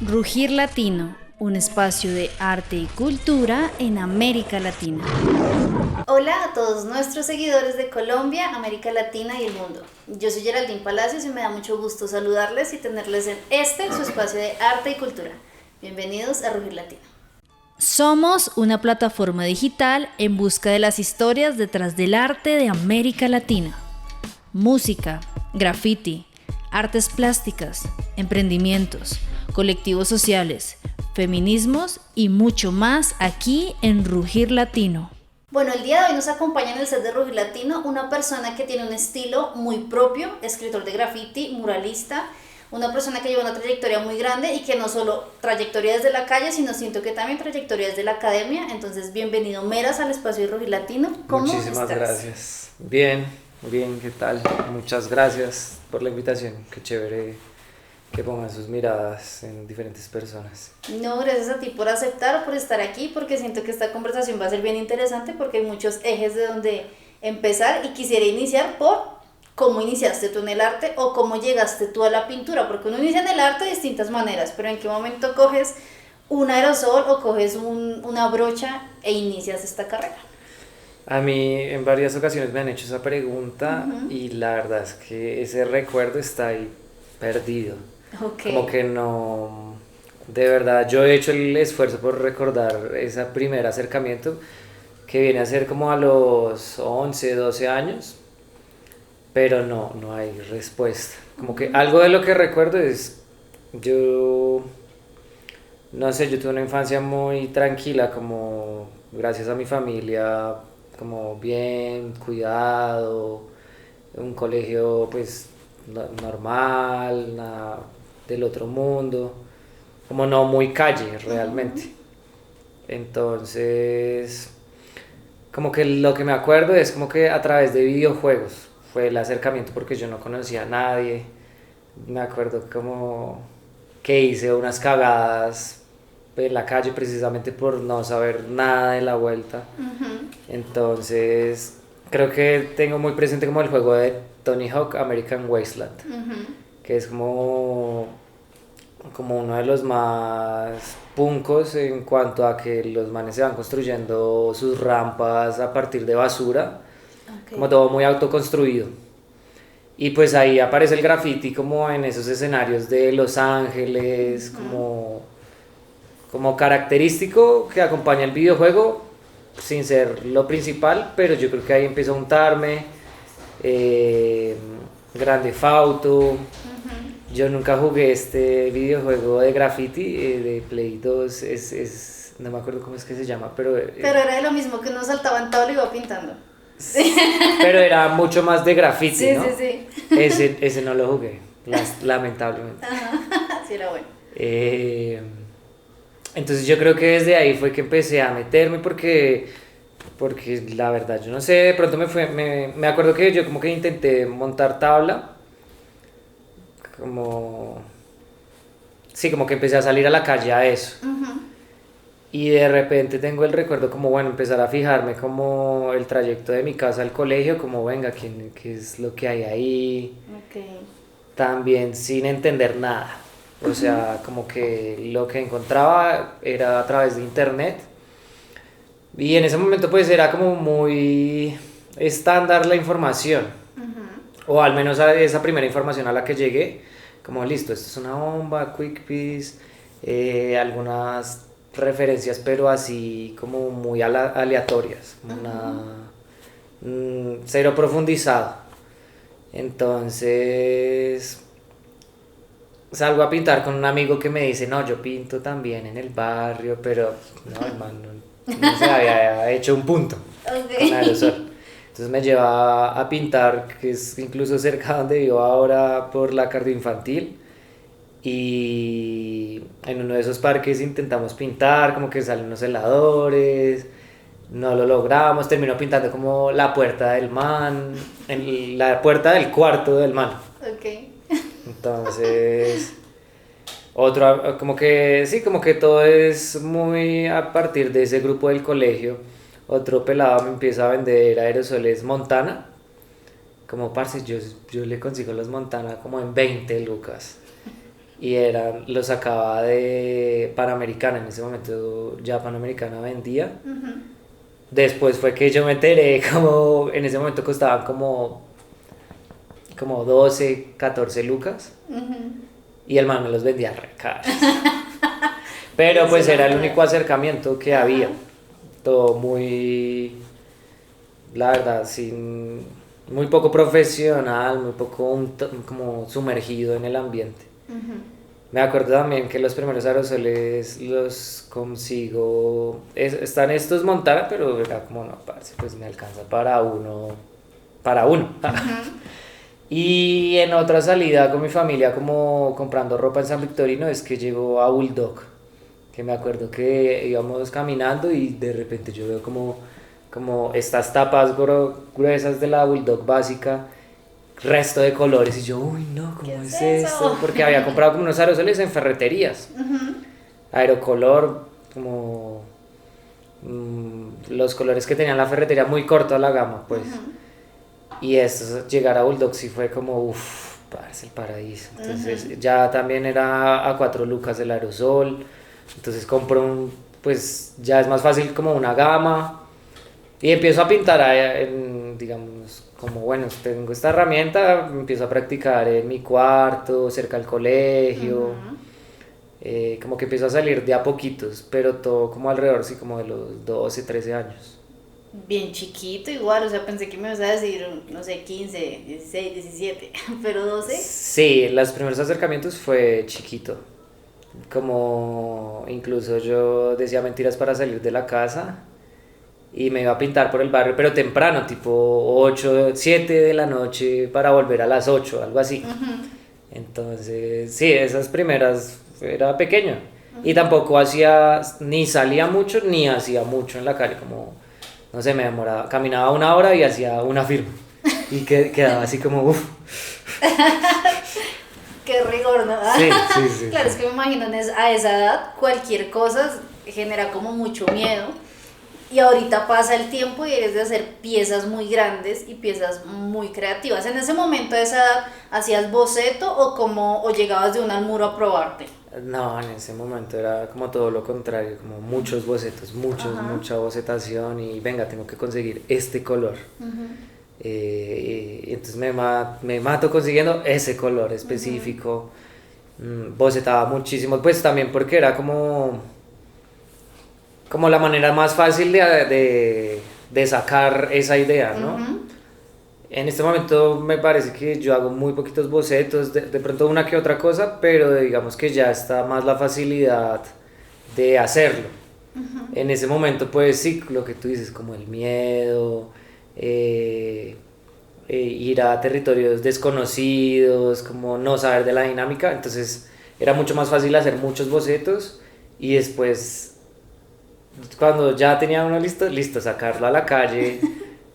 Rugir Latino, un espacio de arte y cultura en América Latina. Hola a todos nuestros seguidores de Colombia, América Latina y el mundo. Yo soy Geraldine Palacios y me da mucho gusto saludarles y tenerles en su espacio de arte y cultura. Bienvenidos a Rugir Latino. Somos una plataforma digital en busca de las historias detrás del arte de América Latina. Música, graffiti, artes plásticas, emprendimientos, colectivos sociales, feminismos y mucho más aquí en Rugir Latino. Bueno, el día de hoy nos acompaña en el set de Rugir Latino una persona que tiene un estilo muy propio, escritor de graffiti, muralista, una persona que lleva una trayectoria muy grande y que no solo trayectoria desde la calle, sino siento que también trayectoria desde la academia. Entonces, bienvenido Meras al espacio de Rugir Latino. ¿Cómo Muchísimas estás? gracias. Bien, ¿qué tal? Muchas gracias por la invitación. Qué chévere que pongan sus miradas en diferentes personas. No, gracias a ti por aceptar, por estar aquí, porque siento que esta conversación va a ser bien interesante porque hay muchos ejes de donde empezar y quisiera iniciar por cómo iniciaste tú en el arte o cómo llegaste tú a la pintura, porque uno inicia en el arte de distintas maneras, pero en qué momento coges un aerosol o coges una brocha e inicias esta carrera. A mí en varias ocasiones me han hecho esa pregunta y la verdad es que ese recuerdo está ahí perdido. Okay. Como que no, de verdad, yo he hecho el esfuerzo por recordar ese primer acercamiento que viene a ser como a los 11, 12 años, pero no hay respuesta. Como que algo de lo que recuerdo es, yo, no sé, yo tuve una infancia muy tranquila, como gracias a mi familia, como bien cuidado, un colegio pues normal, nada del otro mundo, como no muy calle realmente. Entonces, como que lo que me acuerdo es como que a través de videojuegos fue el acercamiento porque yo no conocía a nadie. Me acuerdo como que hice unas cagadas en la calle precisamente por no saber nada de la vuelta. Entonces, creo que tengo muy presente como el juego de Tony Hawk American Wasteland, que es como uno de los más puncos en cuanto a que los manes se van construyendo sus rampas a partir de basura, como todo muy autoconstruido. Y pues ahí aparece el graffiti como en esos escenarios de Los Ángeles, como característico que acompaña el videojuego, sin ser lo principal, pero yo creo que ahí empezó a untarme. Grand Theft Auto. Yo nunca jugué este videojuego de graffiti de Play 2, no me acuerdo cómo es que se llama, pero era de lo mismo que uno saltaba en tabla y iba pintando. Pero era mucho más de graffiti, sí, ¿no? Sí. Ese no lo jugué, lamentablemente. Sí, era bueno. Entonces yo creo que desde ahí fue que empecé a meterme porque la verdad yo no sé, de pronto me acuerdo que yo como que intenté montar tabla, como que empecé a salir a la calle a eso. Y de repente tengo el recuerdo como, bueno, empezar a fijarme como el trayecto de mi casa al colegio, como venga, qué es lo que hay ahí. También sin entender nada. O sea, como que lo que encontraba era a través de internet. Y en ese momento pues era como muy estándar la información. O al menos esa primera información a la que llegué. Como listo, esto es una bomba, quick piece, algunas referencias pero así como muy aleatorias. Cero profundizado. Entonces salgo a pintar con un amigo que me dice, no, yo pinto también en el barrio, pero no, hermano, no se había hecho un punto con aerosol. Entonces me lleva a pintar, que es incluso cerca donde vivo ahora, por la cardio infantil, y en uno de esos parques intentamos pintar, como que salen unos heladores, no lo logramos, terminó pintando como la puerta del man, la puerta del cuarto del man. Entonces, como que sí, como que todo es muy a partir de ese grupo del colegio. Otro pelado me empieza a vender aerosoles Montana. Como parce, yo le consigo los Montana como en 20 lucas. y lo sacaba de Panamericana, en ese momento ya Panamericana vendía. Después fue que yo me enteré como en ese momento costaban como 12, 14 lucas y el man me los vendía re caros. Pero pues era el único acercamiento que había, todo muy, la verdad, muy poco profesional, muy poco como sumergido en el ambiente. Me acuerdo también que los primeros aerosoles los consigo, están estos Montana, pero era como, no, parce, pues me alcanza para uno. Y en otra salida con mi familia, como comprando ropa en San Victorino, es que llegó a Bulldog, que me acuerdo que íbamos caminando y de repente yo veo como estas tapas gruesas de la Bulldog básica, resto de colores, y yo, uy, no, ¿cómo es esto? Porque había comprado como unos aerosoles en ferreterías, Aerocolor, como los colores que tenían la ferretería, muy corta la gama, pues. Y esto, llegar a Bulldog sí fue como, uff, parece el paraíso. Entonces ya también era a 4 lucas el aerosol, entonces compro pues ya es más fácil como una gama, y empiezo a pintar, digamos, como bueno, tengo esta herramienta, empiezo a practicar en mi cuarto, cerca del colegio, como que empiezo a salir de a poquitos, pero todo como alrededor, sí, como de los 12, 13 años. Bien chiquito igual, o sea, pensé que me ibas a decir, no sé, 15, 16, 17, pero 12. Sí, los primeros acercamientos fue chiquito, como incluso yo decía mentiras para salir de la casa y me iba a pintar por el barrio, pero temprano, tipo 8, 7 de la noche para volver a las 8, algo así. Entonces, sí, esas primeras era pequeño y tampoco ni salía mucho ni hacía mucho en la calle, como, no sé, me demoraba, caminaba 1 hora y hacía una firma y quedaba así como, uff. Qué rigor, ¿no? Sí, sí, sí. Claro, es que me imagino a esa edad cualquier cosa genera como mucho miedo. Y ahorita pasa el tiempo y eres de hacer piezas muy grandes y piezas muy creativas. En ese momento, a esa edad, ¿hacías boceto o llegabas de un al muro a probarte? No, en ese momento era como todo lo contrario, como muchos bocetos, mucha bocetación y venga, tengo que conseguir este color. Y entonces me mato consiguiendo ese color específico. Bocetaba muchísimo, pues también porque era como la manera más fácil de sacar esa idea, ¿no? En este momento me parece que yo hago muy poquitos bocetos, de pronto una que otra cosa, pero digamos que ya está más la facilidad de hacerlo. En ese momento, pues sí, lo que tú dices, como el miedo, ir a territorios desconocidos, como no saber de la dinámica, entonces era mucho más fácil hacer muchos bocetos y después, cuando ya tenía uno listo, sacarlo a la calle,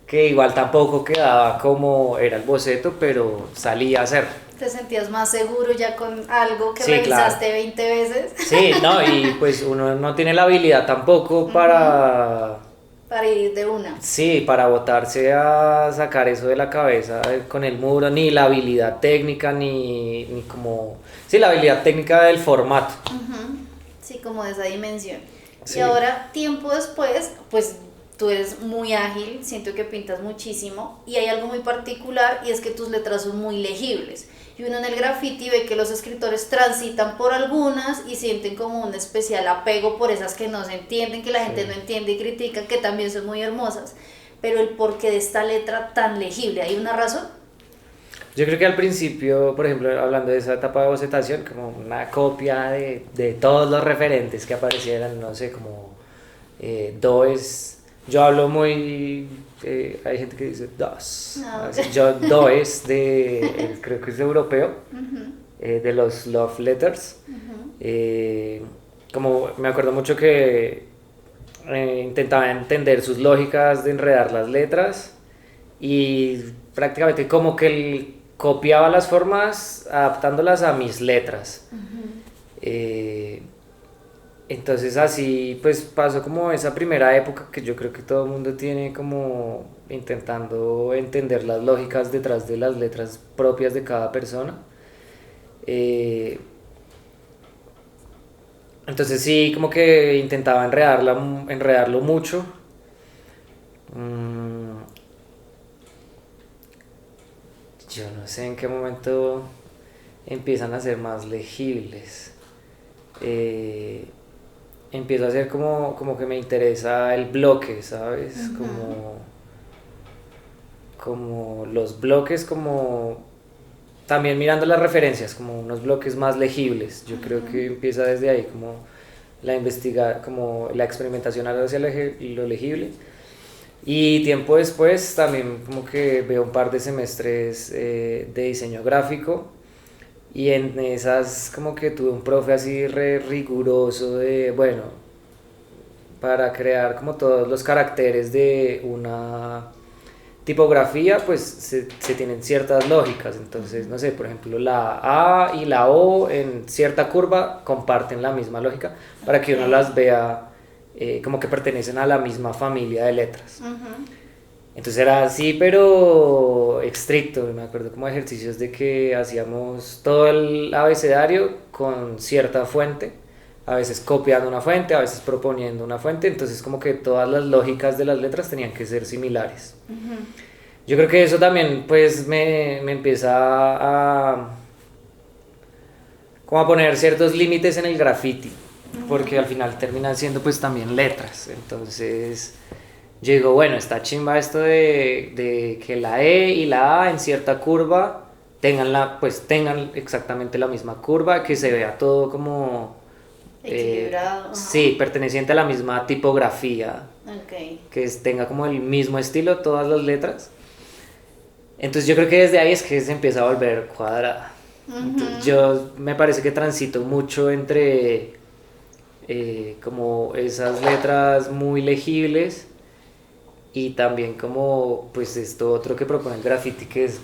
que igual tampoco quedaba como era el boceto, pero salía a hacerlo. ¿Te sentías más seguro ya con algo que sí, revisaste claro. 20 veces? Sí, no, y pues uno no tiene la habilidad tampoco para ir de una. Sí, para botarse a sacar eso de la cabeza con el muro, ni la habilidad técnica, ni como... Sí, la habilidad técnica del formato. Sí, como de esa dimensión. Sí. Y ahora, tiempo después, pues tú eres muy ágil, siento que pintas muchísimo y hay algo muy particular y es que tus letras son muy legibles. Y uno en el graffiti ve que los escritores transitan por algunas y sienten como un especial apego por esas que no se entienden, que la gente no entiende y critica, que también son muy hermosas. Pero el porqué de esta letra tan legible, ¿hay una razón? Yo creo que al principio, por ejemplo, hablando de esa etapa de bocetación, como una copia de todos los referentes que aparecieran, no sé, como Does. Yo hablo muy... hay gente que dice dos. No. Yo Does, creo que es europeo, de los Love Letters. Como me acuerdo mucho que intentaba entender sus lógicas de enredar las letras y prácticamente como que él copiaba las formas adaptándolas a mis letras. Entonces así pues pasó como esa primera época que yo creo que todo el mundo tiene como intentando entender las lógicas detrás de las letras propias de cada persona. Entonces sí, como que intentaba enredarlo mucho. Yo no sé en qué momento empiezan a ser más legibles. Empiezo a hacer como que me interesa el bloque, ¿sabes? Como los bloques, como también mirando las referencias, como unos bloques más legibles. Yo creo que empieza desde ahí, como como la experimentación hacia lo legible. Y tiempo después también como que veo un par de semestres de diseño gráfico, y en esas como que tuve un profe así re riguroso de, bueno, para crear como todos los caracteres de una tipografía, pues se tienen ciertas lógicas. Entonces, no sé, por ejemplo, la A y la O en cierta curva comparten la misma lógica para que uno las vea como que pertenecen a la misma familia de letras. Entonces era así, pero estricto. Me acuerdo como ejercicios de que hacíamos todo el abecedario con cierta fuente, a veces copiando una fuente, a veces proponiendo una fuente. Entonces como que todas las lógicas de las letras tenían que ser similares. Yo creo que eso también pues me empieza como a poner ciertos límites en el graffiti, porque al final terminan siendo pues también letras. Entonces yo digo, bueno, está chimba esto de que la E y la A en cierta curva tengan exactamente la misma curva, que se vea todo como equilibrado. Sí, perteneciente a la misma tipografía, que tenga como el mismo estilo todas las letras. Entonces yo creo que desde ahí es que se empieza a volver cuadrada. Entonces, yo me parece que transito mucho entre como esas letras muy legibles, y también como pues esto otro que propone el graffiti, que es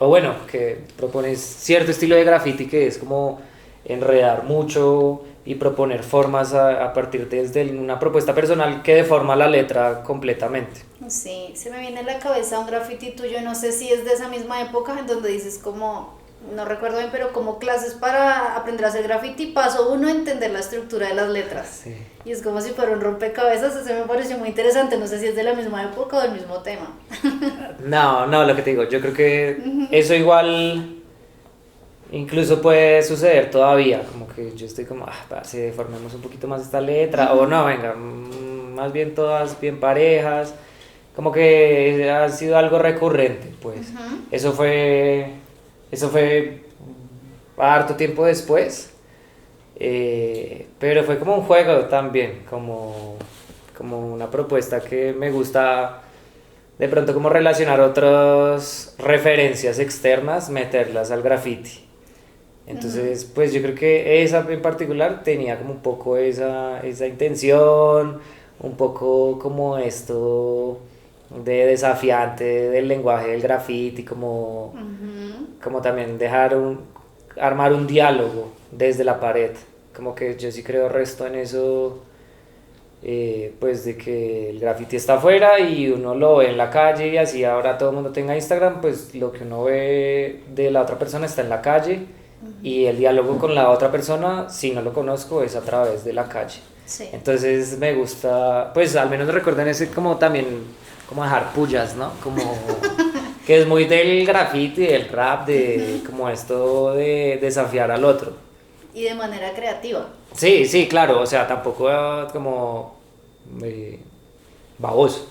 o bueno, que propone cierto estilo de graffiti, que es como enredar mucho y proponer formas a partir desde una propuesta personal que deforma la letra completamente. Sí, se me viene a la cabeza un graffiti tuyo, no sé si es de esa misma época, en donde dices como, no recuerdo bien, pero como clases para aprender a hacer graffiti, paso 1, entender la estructura de las letras. Sí. Y es como si fuera un rompecabezas. Ese me pareció muy interesante, no sé si es de la misma época o del mismo tema. No, lo que te digo, yo creo que eso igual incluso puede suceder todavía, como que yo estoy como, si deformemos un poquito más esta letra, o no, venga, más bien todas bien parejas, como que ha sido algo recurrente, pues. Eso fue harto tiempo después, pero fue como un juego también, como una propuesta que me gusta de pronto como relacionar otras referencias externas, meterlas al graffiti. Entonces, pues yo creo que esa en particular tenía como un poco esa intención, un poco como esto de desafiante del lenguaje del graffiti, como también armar un diálogo desde la pared. Como que yo sí creo resto en eso, pues de que el graffiti está afuera y uno lo ve en la calle, y así ahora todo el mundo tenga Instagram, pues lo que uno ve de la otra persona está en la calle. Y el diálogo con la otra persona, si no lo conozco, es a través de la calle. Sí. Entonces me gusta, pues al menos recuerden ese como también, como dejar pullas, ¿no? Como que es muy del graffiti, del rap, de como esto de desafiar al otro. Y de manera creativa. Sí, claro, o sea, tampoco como baboso.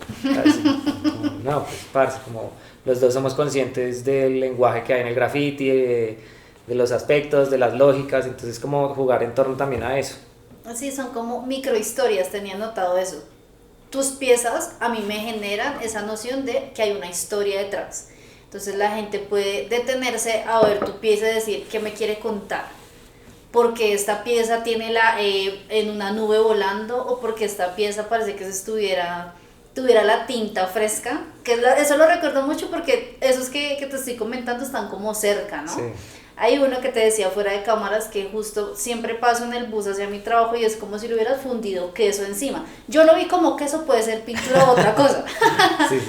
No, pues parce, como los dos somos conscientes del lenguaje que hay en el graffiti, de los aspectos, de las lógicas, entonces como jugar en torno también a eso. Sí, son como microhistorias, tenía notado eso. Tus piezas a mí me generan esa noción de que hay una historia detrás. Entonces la gente puede detenerse a ver tu pieza y decir, ¿qué me quiere contar? Porque esta pieza tiene la en una nube volando, o porque esta pieza parece que tuviera la tinta fresca, eso lo recuerdo mucho porque esos que te estoy comentando están como cerca, ¿no? Sí. Hay uno que te decía fuera de cámaras que justo siempre paso en el bus hacia mi trabajo y es como si le hubieras fundido queso encima. Yo lo vi como queso, puede ser pintura o otra cosa. Sí.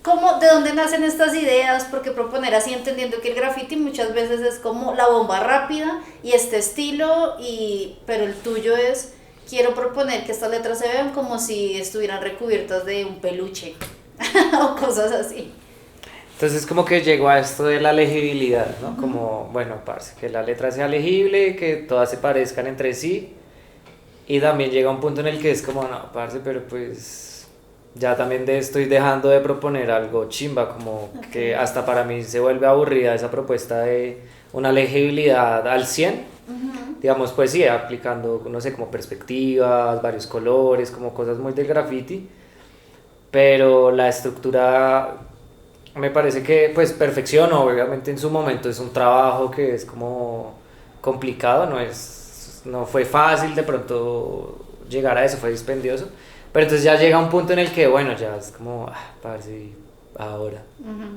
¿Cómo, de dónde nacen estas ideas? Porque proponer así, entendiendo que el graffiti muchas veces es como la bomba rápida y este estilo, pero el tuyo es, quiero proponer que estas letras se vean como si estuvieran recubiertas de un peluche o cosas así. Entonces como que llegó a esto de la legibilidad, ¿no? Como, bueno, parce, que la letra sea legible, que todas se parezcan entre sí. Y también llega un punto en el que es como, no, parce, pero pues ya también estoy dejando de proponer algo chimba, como que hasta para mí se vuelve aburrida esa propuesta de una legibilidad al 100. Digamos, pues sí, aplicando, no sé, como perspectivas, varios colores, como cosas muy del graffiti. Pero la estructura me parece que pues perfecciono, obviamente en su momento es un trabajo que es como complicado, no fue fácil de pronto llegar a eso, fue dispendioso, pero entonces ya llega un punto en el que bueno, ya es como, parce, ahora,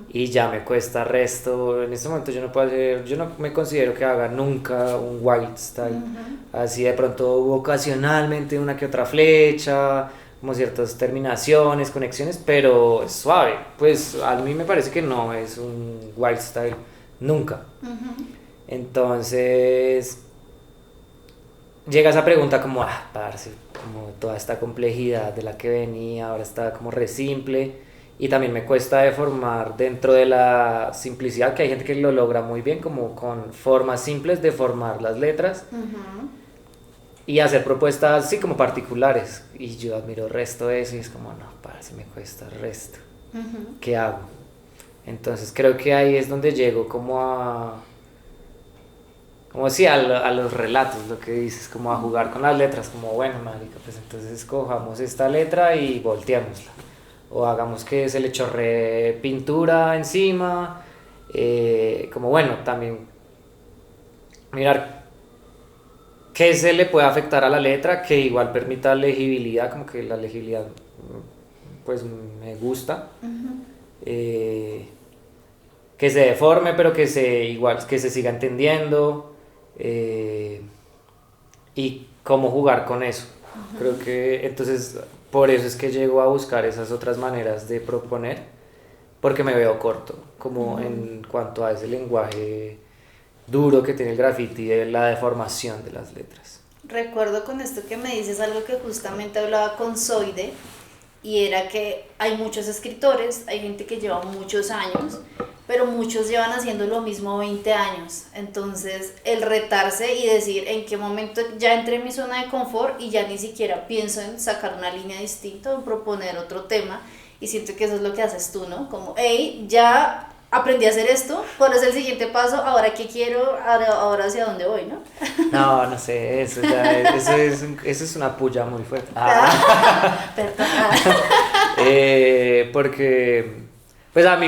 y ya me cuesta resto, en este momento yo no me considero que haga nunca un wild style, así de pronto ocasionalmente una que otra flecha, como ciertas terminaciones, conexiones, pero es suave. Pues a mí me parece que no es un wild style nunca. Entonces llega esa pregunta como, parce, como toda esta complejidad de la que venía, ahora está como re simple. Y también me cuesta deformar dentro de la simplicidad, que hay gente que lo logra muy bien, como con formas simples de formar las letras. Y hacer propuestas así como particulares, y yo admiro el resto de eso y es como, no, parce, me cuesta el resto, ¿qué hago? Entonces creo que ahí es donde llego como sí, a los relatos, lo que dices, como a jugar con las letras, como bueno, marica, pues entonces escojamos esta letra y volteémosla, o hagamos que se le chorree pintura encima, como bueno, también mirar qué se le puede afectar a la letra, que igual permita legibilidad, como que la legibilidad pues me gusta, que se deforme pero que se siga entendiendo, y cómo jugar con eso. Creo que entonces por eso es que llego a buscar esas otras maneras de proponer, porque me veo corto como en cuanto a ese lenguaje duro que tiene el graffiti, de la deformación de las letras. Recuerdo con esto que me dices algo que justamente hablaba con Zoide, y era que hay muchos escritores, hay gente que lleva muchos años, pero muchos llevan haciendo lo mismo 20 años. Entonces el retarse y decir en qué momento ya entré en mi zona de confort y ya ni siquiera pienso en sacar una línea distinta o en proponer otro tema, y siento que eso es lo que haces tú, ¿no? Como, hey, ya aprendí a hacer esto, ¿cuál es el siguiente paso? Ahora qué quiero, ahora hacia dónde voy, ¿no? No sé, eso es una puya muy fuerte. Perdón. Porque, pues a mí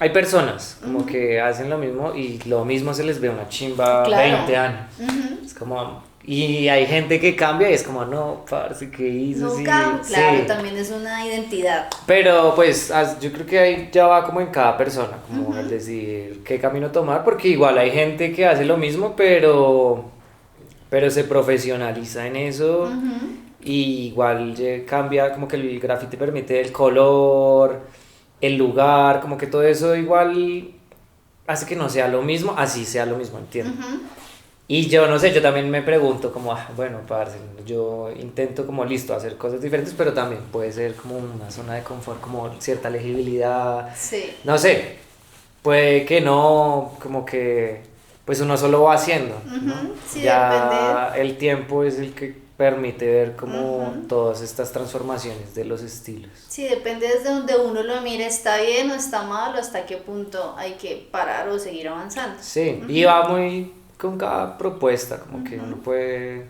hay personas como que hacen lo mismo y lo mismo se les ve una chimba, claro. 20 años. Es como... Y hay gente que cambia y es como, no, parce, ¿qué hizo? No, sí, claro, sí. También es una identidad. Pero pues yo creo que ahí ya va como en cada persona, como el decidir qué camino tomar, porque igual hay gente que hace lo mismo, pero se profesionaliza en eso, y igual cambia, como que el graffiti permite el color, el lugar, como que todo eso igual hace que no sea lo mismo, así sea lo mismo, entiendo. Y yo no sé, yo también me pregunto como, bueno, parce, yo intento como listo hacer cosas diferentes, pero también puede ser como una zona de confort, como cierta legibilidad, sí. No sé, puede que no, como que pues uno solo va haciendo, ¿no? Sí, ya depende. el tiempo es el que permite ver como todas estas transformaciones de los estilos. Sí, depende desde donde uno lo mire, está bien o está mal, o hasta qué punto hay que parar o seguir avanzando. Sí, y va muy con cada propuesta, como que uno puede,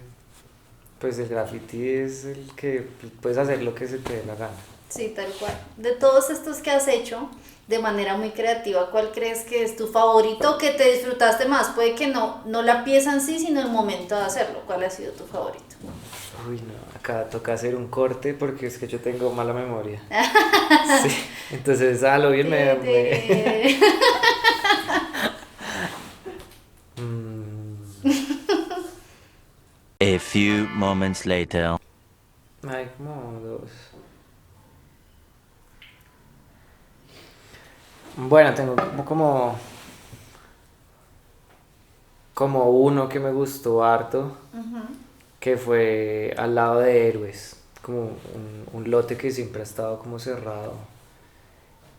pues el graffiti es el que puedes hacer lo que se te dé la gana. Sí, tal cual. De todos estos que has hecho de manera muy creativa, ¿cuál crees que es tu favorito, que te disfrutaste más? Puede que no la pieza en sí, sino el momento de hacerlo. ¿Cuál ha sido tu favorito? Uy, no, acá toca hacer un corte porque es que yo tengo mala memoria. Sí, entonces a lo bien me... A few moments later. Ay, como dos. Bueno, tengo como uno que me gustó harto, que fue al lado de Héroes, como un lote que siempre ha estado como cerrado.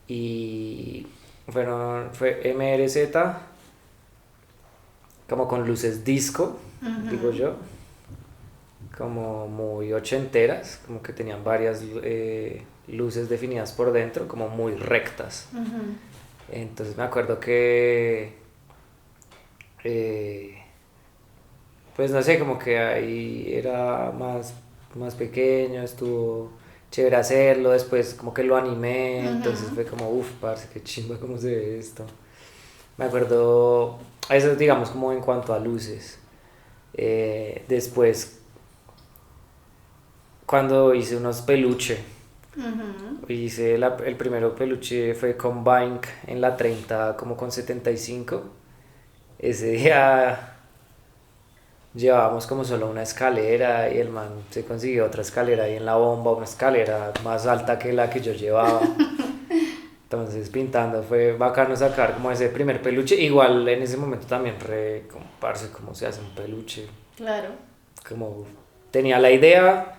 Y fue MRZ, como con luces disco, digo yo, como muy ochenteras, como que tenían varias luces definidas por dentro, como muy rectas. Entonces me acuerdo que, pues no sé, como que ahí era más pequeño, estuvo chévere hacerlo, después como que lo animé, entonces fue como, uff, parce, qué chimba cómo se ve esto. Me acuerdo, eso digamos como en cuanto a luces. Después, cuando hice unos peluche, hice el primero peluche fue con Bank en la 30 como con 75. Ese día llevábamos como solo una escalera y el man se consiguió otra escalera ahí en la bomba, una escalera más alta que la que yo llevaba. Entonces pintando fue bacano sacar como ese primer peluche. Igual en ese momento también parce cómo se hace un peluche. Claro. Como tenía la idea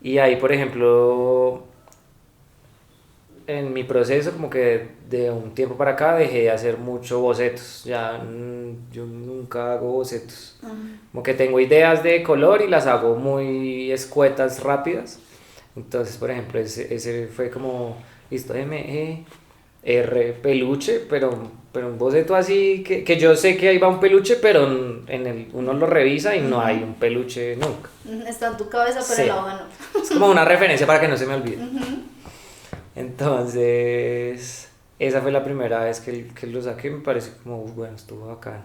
y ahí por ejemplo en mi proceso como que de un tiempo para acá dejé de hacer mucho bocetos. Ya yo nunca hago bocetos. Como que tengo ideas de color y las hago muy escuetas, rápidas. Entonces por ejemplo ese fue como listo, R peluche, pero un boceto así que yo sé que ahí va un peluche, pero uno lo revisa y no hay un peluche nunca. Está en tu cabeza, pero Sí. en la hoja no. Es como una referencia para que no se me olvide. Entonces, esa fue la primera vez que lo saqué, me pareció como, bueno, estuvo bacano.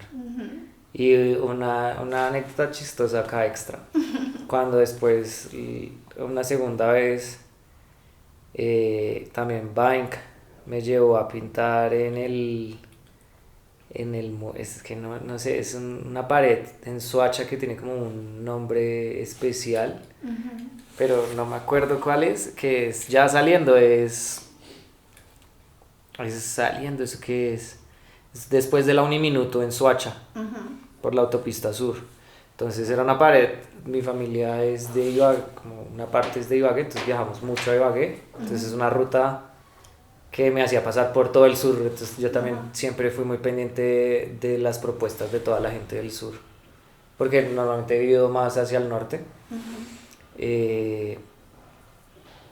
Y una anécdota chistosa acá extra. Cuando después, una segunda vez, también Bank me llevó a pintar es que no sé, es una pared en Soacha que tiene como un nombre especial, pero no me acuerdo cuál es, que es ya saliendo, es saliendo, ¿eso qué es? Es después de la Uniminuto en Soacha, por la autopista sur. Entonces era una pared, mi familia es de Ibagué, como una parte es de Ibagué, entonces viajamos mucho a Ibagué, entonces es una ruta que me hacía pasar por todo el sur, entonces yo también siempre fui muy pendiente de las propuestas de toda la gente del sur, porque normalmente he vivido más hacia el norte.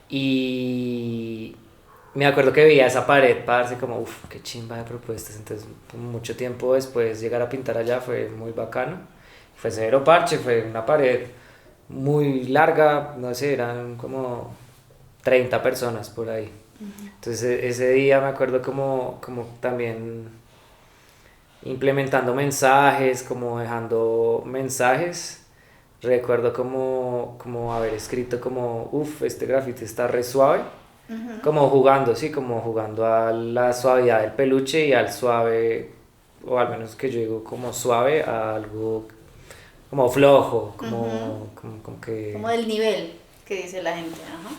Y me acuerdo que veía esa pared, parce, como, uff, qué chimba de propuestas, entonces mucho tiempo después llegar a pintar allá fue muy bacano, fue cero parche, fue una pared muy larga, no sé, eran como 30 personas por ahí. Entonces ese día me acuerdo como también implementando mensajes, como dejando mensajes. Recuerdo como haber escrito como, uff, este grafiti está re suave. Como jugando, sí, como jugando a la suavidad del peluche y al suave, o al menos que yo digo como suave, a algo como flojo, como que... Como del nivel que dice la gente, ajá.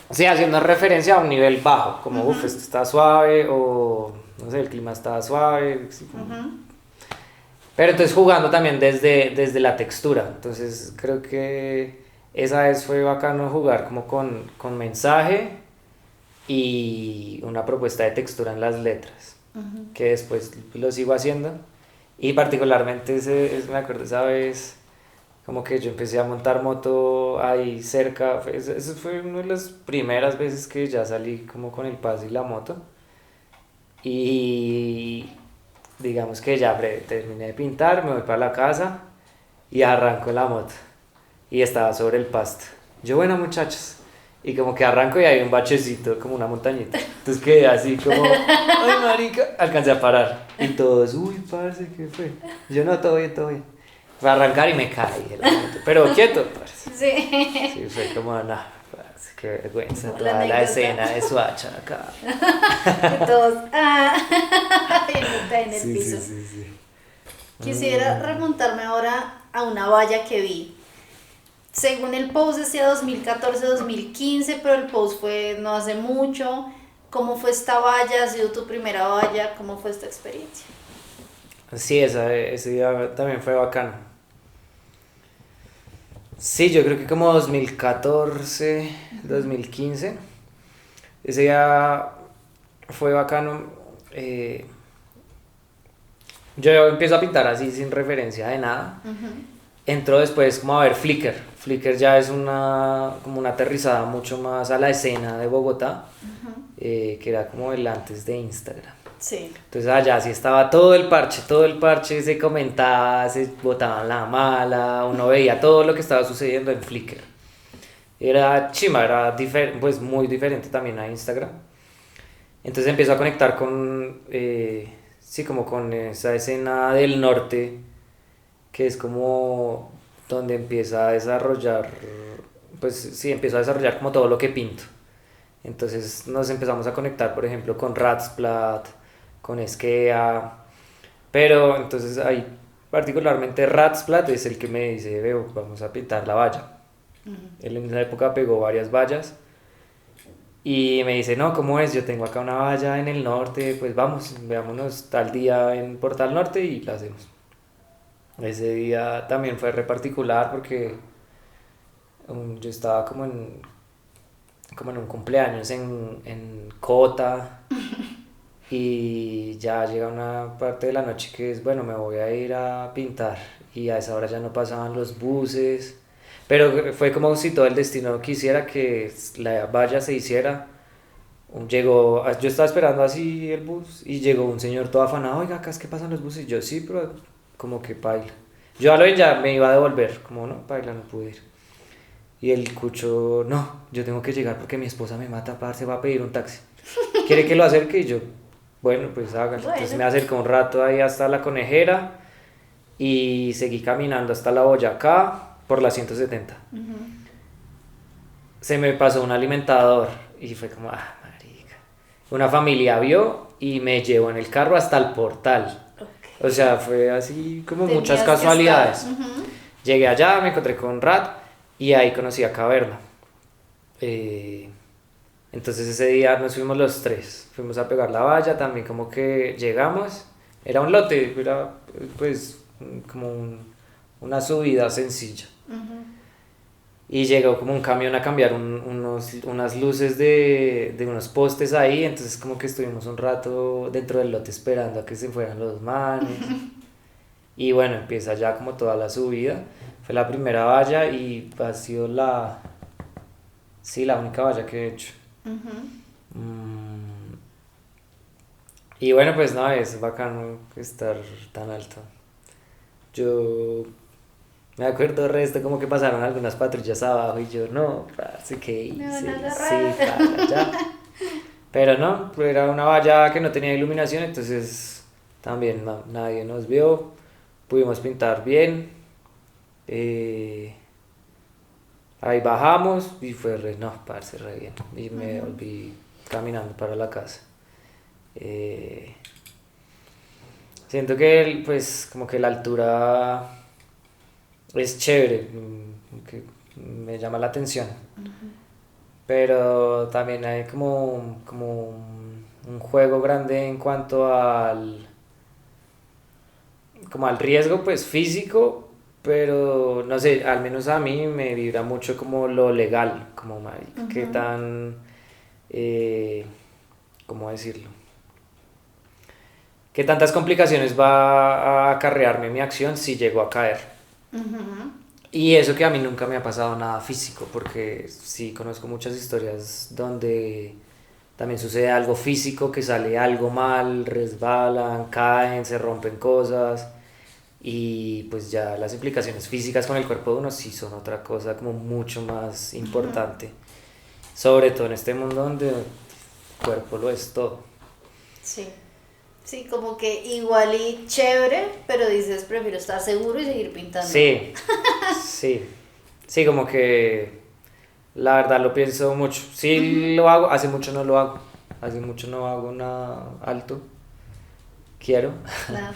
Sí, haciendo referencia a un nivel bajo, como uff, esto está suave, o no sé, el clima está suave. Sí, pero entonces jugando también desde la textura. Entonces creo que esa vez fue bacano jugar como con mensaje y una propuesta de textura en las letras, que después lo sigo haciendo. Y particularmente me acuerdo esa vez como que yo empecé a montar moto ahí cerca, eso fue una de las primeras veces que ya salí como con el pase y la moto. Y digamos que ya terminé de pintar, me voy para la casa y arranco la moto. Y estaba sobre el pasto. Yo, bueno muchachos, y como que arranco y hay un bachecito, como una montañita. Entonces quedé así como, ay marica, alcancé a parar. Y todos, uy parce, ¿qué fue? Yo no, todo bien, todo bien. Fue a arrancar y me caí de la moto, pero quieto, parce. Sí. Sí, fue como, no, parce, qué vergüenza, Como toda la la anécdota. escena de Soacha acá. Y todos, y me caí en el Sí, piso. sí. Quisiera remontarme ahora a una valla que vi. Según el post decía 2014-2015, pero el post fue no hace mucho. ¿Cómo fue esta valla? ¿Ha sido tu primera valla? ¿Cómo fue esta experiencia? Sí, ese día también fue bacano. Sí, yo creo que como 2014, 2015. Ese día fue bacano. Yo empiezo a pintar así sin referencia de nada. Entro después como a ver Flickr. Flickr ya es como una aterrizada mucho más a la escena de Bogotá, que era como el antes de Instagram. Sí. Entonces allá sí estaba todo el parche, se comentaba, se botaban la mala, uno veía todo lo que estaba sucediendo en Flickr. Era chima, era pues muy diferente también a Instagram. Entonces empiezo a conectar con, sí, como con esa escena del norte, que es como donde empieza a desarrollar, pues sí, empiezo a desarrollar como todo lo que pinto. Entonces nos empezamos a conectar, por ejemplo, con Ratsplat, con Skea, pero entonces ahí particularmente Ratsplat es el que me dice, veo, vamos a pintar la valla. Él en esa época pegó varias vallas y me dice, no, ¿cómo es? Yo tengo acá una valla en el norte, pues vamos, veámonos tal día en Portal Norte y la hacemos. Ese día también fue re particular porque yo estaba como en un cumpleaños en Cota y ya llega una parte de la noche que es, bueno, me voy a ir a pintar y a esa hora ya no pasaban los buses, pero fue como si todo el destino quisiera que la valla se hiciera. Yo estaba esperando así el bus y llegó un señor todo afanado, oiga, acá es que pasan los buses, y yo sí, pero como que paila. Yo a lo bien ya me iba a devolver, como no, paila, no pude ir. Y el cucho, no, yo tengo que llegar porque mi esposa me mata, se va a pedir un taxi. ¿Quiere que lo acerque? Y yo, bueno, pues hágalo. Bueno. Entonces me acerqué un rato ahí hasta la Conejera y seguí caminando hasta la Boyacá por la 170. Se me pasó un alimentador y fue como, marica. Una familia vio y me llevó en el carro hasta el portal. O sea, fue así como Tenías muchas que casualidades. estar. Llegué allá, me encontré con Rat y ahí conocí a Caverna. Entonces ese día nos fuimos los tres, fuimos a pegar la valla, también como que llegamos, era un lote, era pues como una subida sencilla. Y llegó como un camión a cambiar unas luces de unos postes ahí, entonces como que estuvimos un rato dentro del lote esperando a que se fueran los manes. Y bueno, empieza ya como toda la subida. Fue la primera valla y ha sido la única valla que he hecho. Y bueno, pues no, es bacano estar tan alto. Yo me acuerdo el resto como que pasaron algunas patrullas abajo y yo, no, parce, ¿qué hice? Me van a Sí, agarrar. para allá. Pero no, era una valla que no tenía iluminación, entonces también nadie nos vio, pudimos pintar bien. Ahí bajamos y fue parce, re bien. Y me volví caminando para la casa. Siento que pues como que la altura es chévere, que me llama la atención. Pero también hay como un juego grande en cuanto como al riesgo pues físico, pero no sé, al menos a mí me vibra mucho como lo legal, como marica, qué tan, ¿cómo decirlo? ¿Qué tantas complicaciones va a acarrearme mi acción si llego a caer? Y eso que a mí nunca me ha pasado nada físico, porque sí conozco muchas historias donde también sucede algo físico, que sale algo mal, resbalan, caen, se rompen cosas. Y pues ya las implicaciones físicas con el cuerpo de uno sí son otra cosa como mucho más importante. Sobre todo en este mundo donde el cuerpo lo es todo. Sí. Sí, como que igual y chévere, pero dices, prefiero estar seguro y seguir pintando. Sí, sí, como que la verdad lo pienso mucho. Sí lo hago, hace mucho no lo hago. Hace mucho no hago nada alto. Quiero.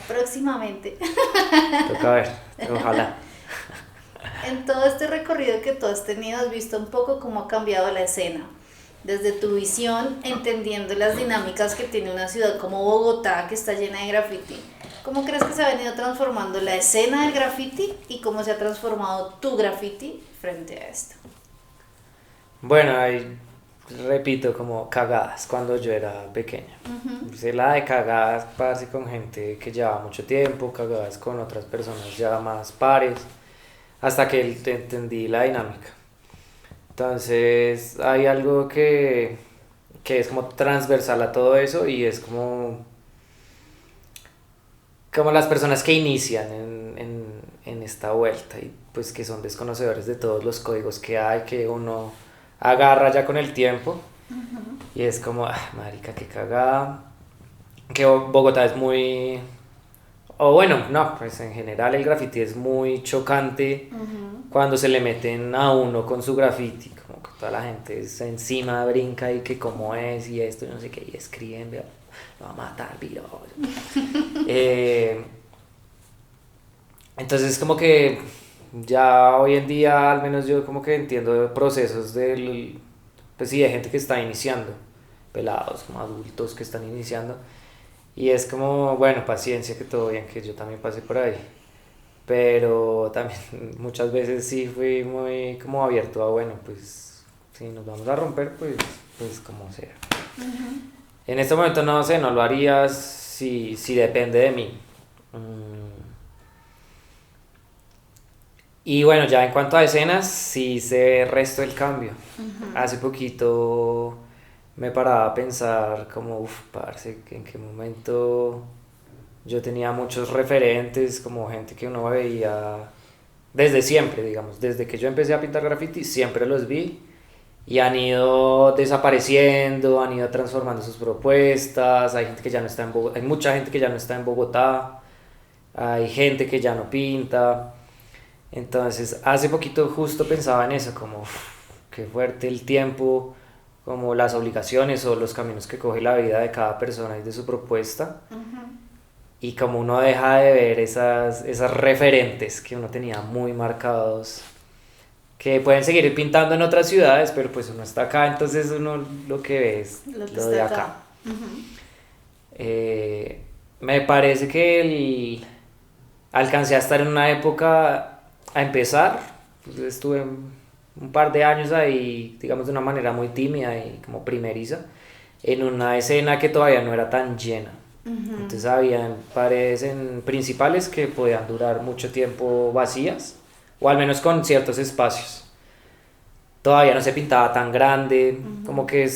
Próximamente. Toca ver, ojalá. En todo este recorrido que tú has tenido, has visto un poco cómo ha cambiado la escena desde tu visión, entendiendo las dinámicas que tiene una ciudad como Bogotá, que está llena de graffiti, ¿cómo crees que se ha venido transformando la escena del graffiti y cómo se ha transformado tu graffiti frente a esto? Bueno, ahí repito como cagadas cuando yo era pequeño. Hice la de cagadas, parce, con gente que llevaba mucho tiempo, cagadas con otras personas ya más pares, hasta que entendí la dinámica. Entonces hay algo que es como transversal a todo eso y es como las personas que inician en esta vuelta y pues que son desconocedores de todos los códigos que hay, que uno agarra ya con el tiempo y es como, marica, qué cagada, que Bogotá es muy, o bueno, no, pues en general el graffiti es muy chocante cuando se le meten a uno con su graffiti, como que toda la gente se encima, brinca y que cómo es y esto y no sé qué, y escriben, vea, lo va a matar, viro. Entonces como que ya hoy en día al menos yo como que entiendo procesos pues sí, de gente que está iniciando, pelados, como adultos que están iniciando, y es como, bueno, paciencia, que todo bien, que yo también pasé por ahí, pero también muchas veces sí fui muy como abierto a, bueno, pues si nos vamos a romper, pues como sea. En este momento no sé, no lo haría si depende de mí. Y bueno, ya en cuanto a escenas, sí sé el resto del cambio. Hace poquito me paraba a pensar como, parce, en qué momento yo tenía muchos referentes, como gente que uno veía desde siempre, digamos, desde que yo empecé a pintar graffiti, siempre los vi y han ido desapareciendo, han ido transformando sus propuestas, hay gente que ya no está en Bogotá, hay mucha gente que ya no está en Bogotá, hay gente que ya no pinta. Entonces, hace poquito justo pensaba en eso, como qué fuerte el tiempo, como las obligaciones o los caminos que coge la vida de cada persona y de su propuesta. Y como uno deja de ver esas referentes que uno tenía muy marcados, que pueden seguir pintando en otras ciudades, pero pues uno está acá, entonces uno lo que ve es lo de acá. Me parece que alcancé a estar en una época a empezar, pues estuve un par de años ahí, digamos de una manera muy tímida y como primeriza, en una escena que todavía no era tan llena. Entonces habían paredes principales que podían durar mucho tiempo vacías, o al menos con ciertos espacios. Todavía no se pintaba tan grande, como que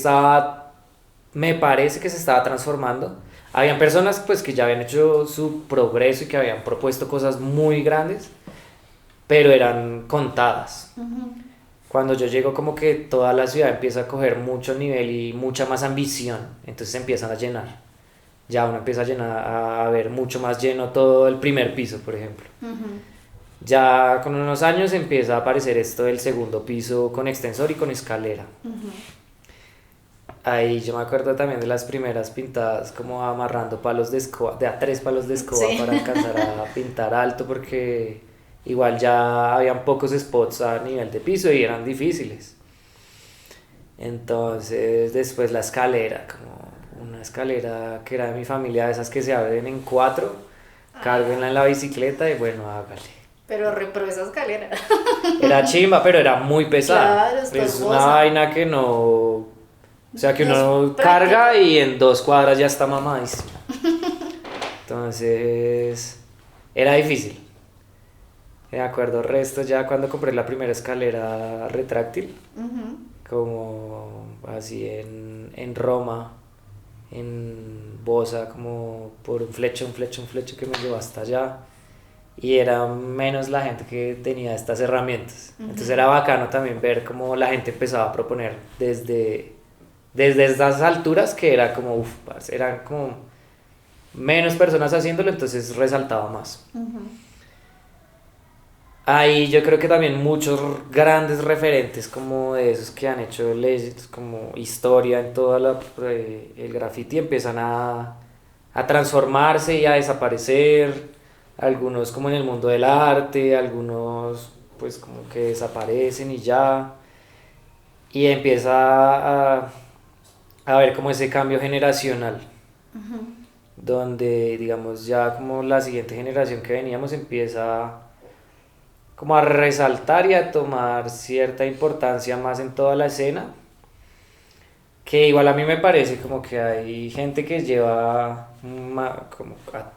me parece que se estaba transformando. Habían personas pues que ya habían hecho su progreso y que habían propuesto cosas muy grandes, pero eran contadas. Cuando yo llego como que toda la ciudad empieza a coger mucho nivel y mucha más ambición, entonces se empiezan a llenar. Ya uno empieza a ver mucho más lleno todo el primer piso, por ejemplo. Ya con unos años empieza a aparecer esto del segundo piso con extensor y con escalera. Ahí yo me acuerdo también de las primeras pintadas como amarrando palos de escoba, de a 3 palos de escoba para alcanzar a pintar alto, porque igual ya habían pocos spots a nivel de piso y eran difíciles. Entonces después la escalera, como una escalera que era de mi familia, de esas que se abren en 4, cárguenla en la bicicleta y bueno, hágale. Pero repro esa escalera. Era chimba, pero era muy pesada. Claro, es una vaina que no, o sea, que uno carga y en 2 cuadras ya está mamadísimo. Entonces era difícil. Me acuerdo resto ya cuando compré la primera escalera retráctil, como así en Roma, en Bosa, como por un flecho que me llevó hasta allá, y era menos la gente que tenía estas herramientas. Entonces era bacano también ver cómo la gente empezaba a proponer desde estas alturas, que era como, eran como menos personas haciéndolo, entonces resaltaba más. Ahí yo creo que también muchos grandes referentes como de esos que han hecho como historia en toda el graffiti empiezan a transformarse y a desaparecer, algunos como en el mundo del arte, algunos pues como que desaparecen y ya, y empieza a ver como ese cambio generacional, donde digamos ya como la siguiente generación que veníamos empieza como a resaltar y a tomar cierta importancia más en toda la escena, que igual a mí me parece como que hay gente que lleva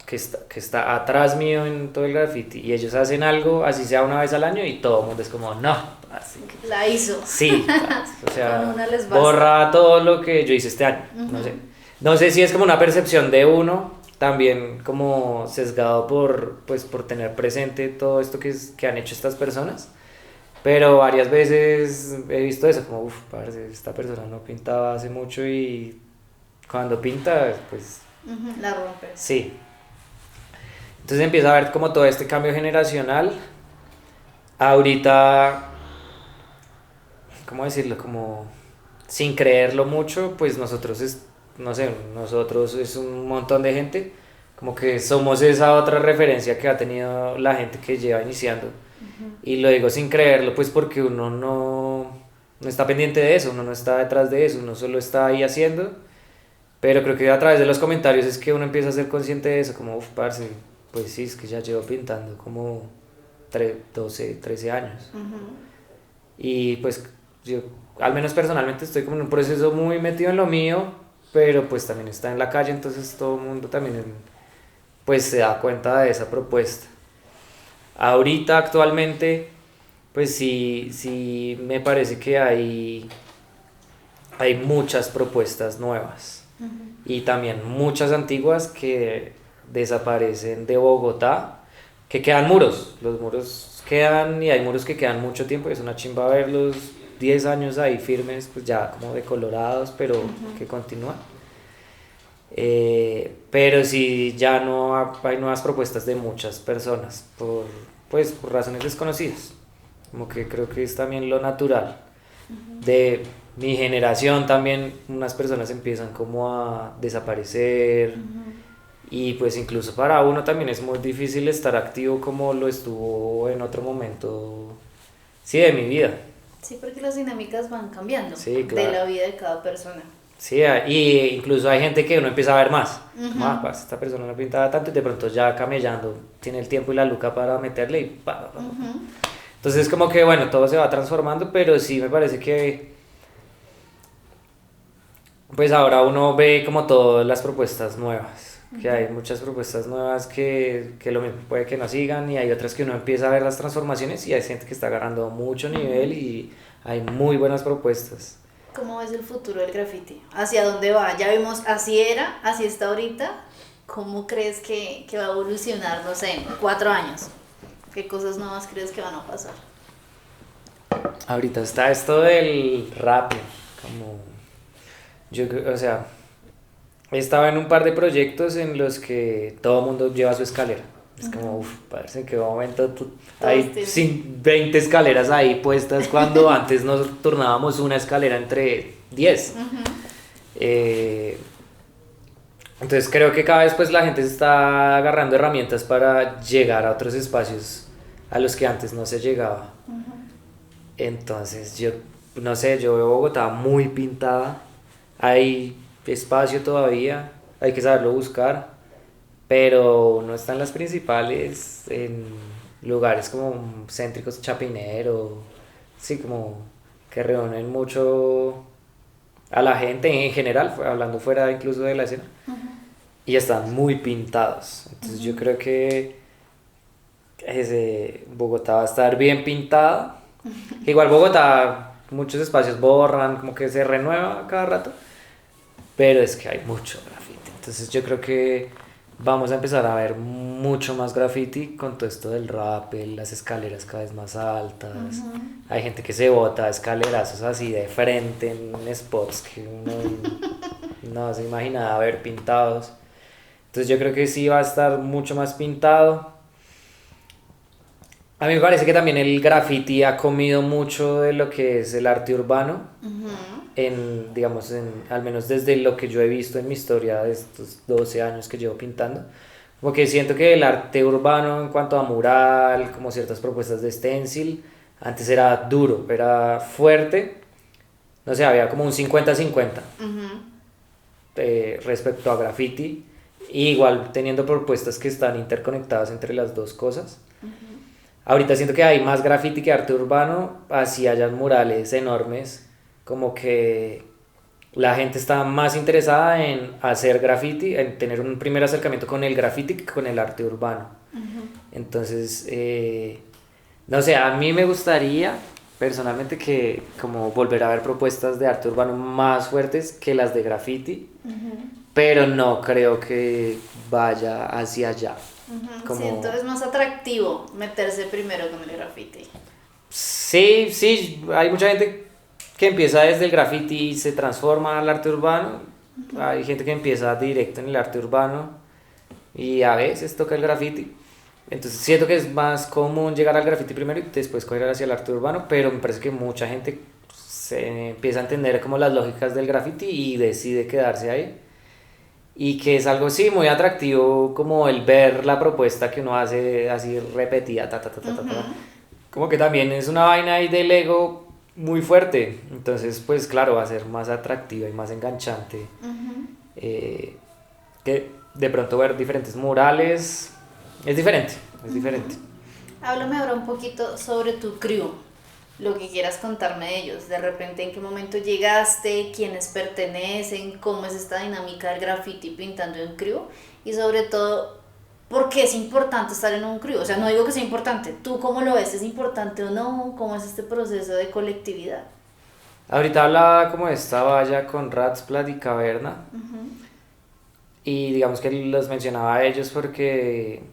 que está atrás mío en todo el graffiti y ellos hacen algo así sea una vez al año y todo el mundo es como no, así La hizo. sí, o sea, Con una les basta. borra todo lo que yo hice este año, no sé si es como una percepción de uno también como sesgado por tener presente todo esto que han hecho estas personas. Pero varias veces he visto eso, como, parce, esta persona no pintaba hace mucho y cuando pinta, pues La rompe. sí. Entonces empieza a ver como todo este cambio generacional. Ahorita, ¿cómo decirlo? Como sin creerlo mucho, pues no sé, nosotros es un montón de gente, como que somos esa otra referencia que ha tenido la gente que lleva iniciando. Y lo digo sin creerlo, pues porque uno no está pendiente de eso, uno no está detrás de eso, uno solo está ahí haciendo. Pero creo que a través de los comentarios es que uno empieza a ser consciente de eso, como, parce, pues sí, es que ya llevo pintando como 12, 13 años. Y pues yo, al menos personalmente, estoy como en un proceso muy metido en lo mío, pero pues también está en la calle, entonces todo el mundo también pues se da cuenta de esa propuesta. Ahorita, actualmente, pues sí me parece que hay muchas propuestas nuevas y también muchas antiguas que desaparecen de Bogotá, que quedan muros, los muros quedan y hay muros que quedan mucho tiempo y es una chimba verlos 10 años ahí firmes, pues ya como decolorados, pero que continúan. Pero sí ya no hay nuevas propuestas de muchas personas pues, por razones desconocidas, como que creo que es también lo natural de mi generación. También unas personas empiezan como a desaparecer y pues incluso para uno también es muy difícil estar activo como lo estuvo en otro momento, sí, de mi vida. Sí, porque las dinámicas van cambiando, Sí, claro, de la vida de cada persona. sí, y incluso hay gente que uno empieza a ver más. Pues, esta persona no pintaba tanto y de pronto ya camellando tiene el tiempo y la luca para meterle y Entonces como que bueno, todo se va transformando, pero sí me parece que pues ahora uno ve como todas las propuestas nuevas, que hay muchas propuestas nuevas que lo mismo puede que no sigan y hay otras que uno empieza a ver las transformaciones y hay gente que está agarrando mucho nivel y hay muy buenas propuestas. ¿Cómo ves el futuro del graffiti? ¿Hacia dónde va? Ya vimos, así era, así está ahorita. ¿Cómo crees que va a evolucionar, no sé, en 4 años? ¿Qué cosas nuevas crees que van a pasar? Ahorita está esto del rap, como o sea, he estado en un par de proyectos en los que todo el mundo lleva su escalera. Es como, parece en qué momento hay 20 escaleras ahí puestas cuando antes nos turnábamos una escalera entre 10. Entonces creo que cada vez pues la gente se está agarrando herramientas para llegar a otros espacios a los que antes no se llegaba. Entonces yo, no sé, yo veo Bogotá muy pintada, hay espacio todavía, hay que saberlo buscar. Pero no están las principales en lugares como céntricos, Chapinero, sí, como que reúnen mucho a la gente en general, hablando fuera incluso de la escena, y están muy pintados. Entonces yo creo que Bogotá va a estar bien pintada. Igual Bogotá, muchos espacios borran, como que se renueva cada rato, pero es que hay mucho graffiti. Entonces yo creo que vamos a empezar a ver mucho más graffiti con todo esto del rappel, las escaleras cada vez más altas. Hay gente que se bota escalerazos así de frente en spots que uno no se imaginaba ver pintados. Entonces yo creo que sí va a estar mucho más pintado. A mí me parece que también el graffiti ha comido mucho de lo que es el arte urbano. Digamos, al menos desde lo que yo he visto en mi historia de estos 12 años que llevo pintando, como que siento que el arte urbano en cuanto a mural, como ciertas propuestas de stencil, antes era duro, era fuerte, no sé, había como un 50-50. respecto a graffiti, igual teniendo propuestas que están interconectadas entre las dos cosas. Ahorita siento que hay más graffiti que arte urbano, así hayan murales enormes, como que la gente está más interesada en hacer graffiti, en tener un primer acercamiento con el graffiti que con el arte urbano. Entonces, no sé, a mí me gustaría personalmente que como volver a ver propuestas de arte urbano más fuertes que las de graffiti, pero no creo que vaya hacia allá. Como... Siento es más atractivo meterse primero con el graffiti. Sí, sí, hay mucha gente que empieza desde el graffiti y se transforma al arte urbano. Hay gente que empieza directo en el arte urbano y a veces toca el graffiti. Entonces siento que es más común llegar al graffiti primero y después coger hacia el arte urbano, pero me parece que mucha gente se empieza a entender como las lógicas del graffiti y decide quedarse ahí. Y que es algo, sí, muy atractivo como el ver la propuesta que uno hace así repetida, como que también es una vaina ahí del ego muy fuerte, entonces pues claro, va a ser más atractiva y más enganchante que de pronto ver diferentes murales, es diferente, es diferente. Háblame ahora un poquito sobre tu crew, lo que quieras contarme de ellos, de repente en qué momento llegaste, quiénes pertenecen, cómo es esta dinámica del graffiti pintando en crew y sobre todo, ¿por qué es importante estar en un crew? O sea, no digo que sea importante, ¿tú cómo lo ves? ¿Es importante o no? ¿Cómo es este proceso de colectividad? Ahorita hablaba como de esta valla con Ratsplat y Caverna y digamos que los mencionaba a ellos porque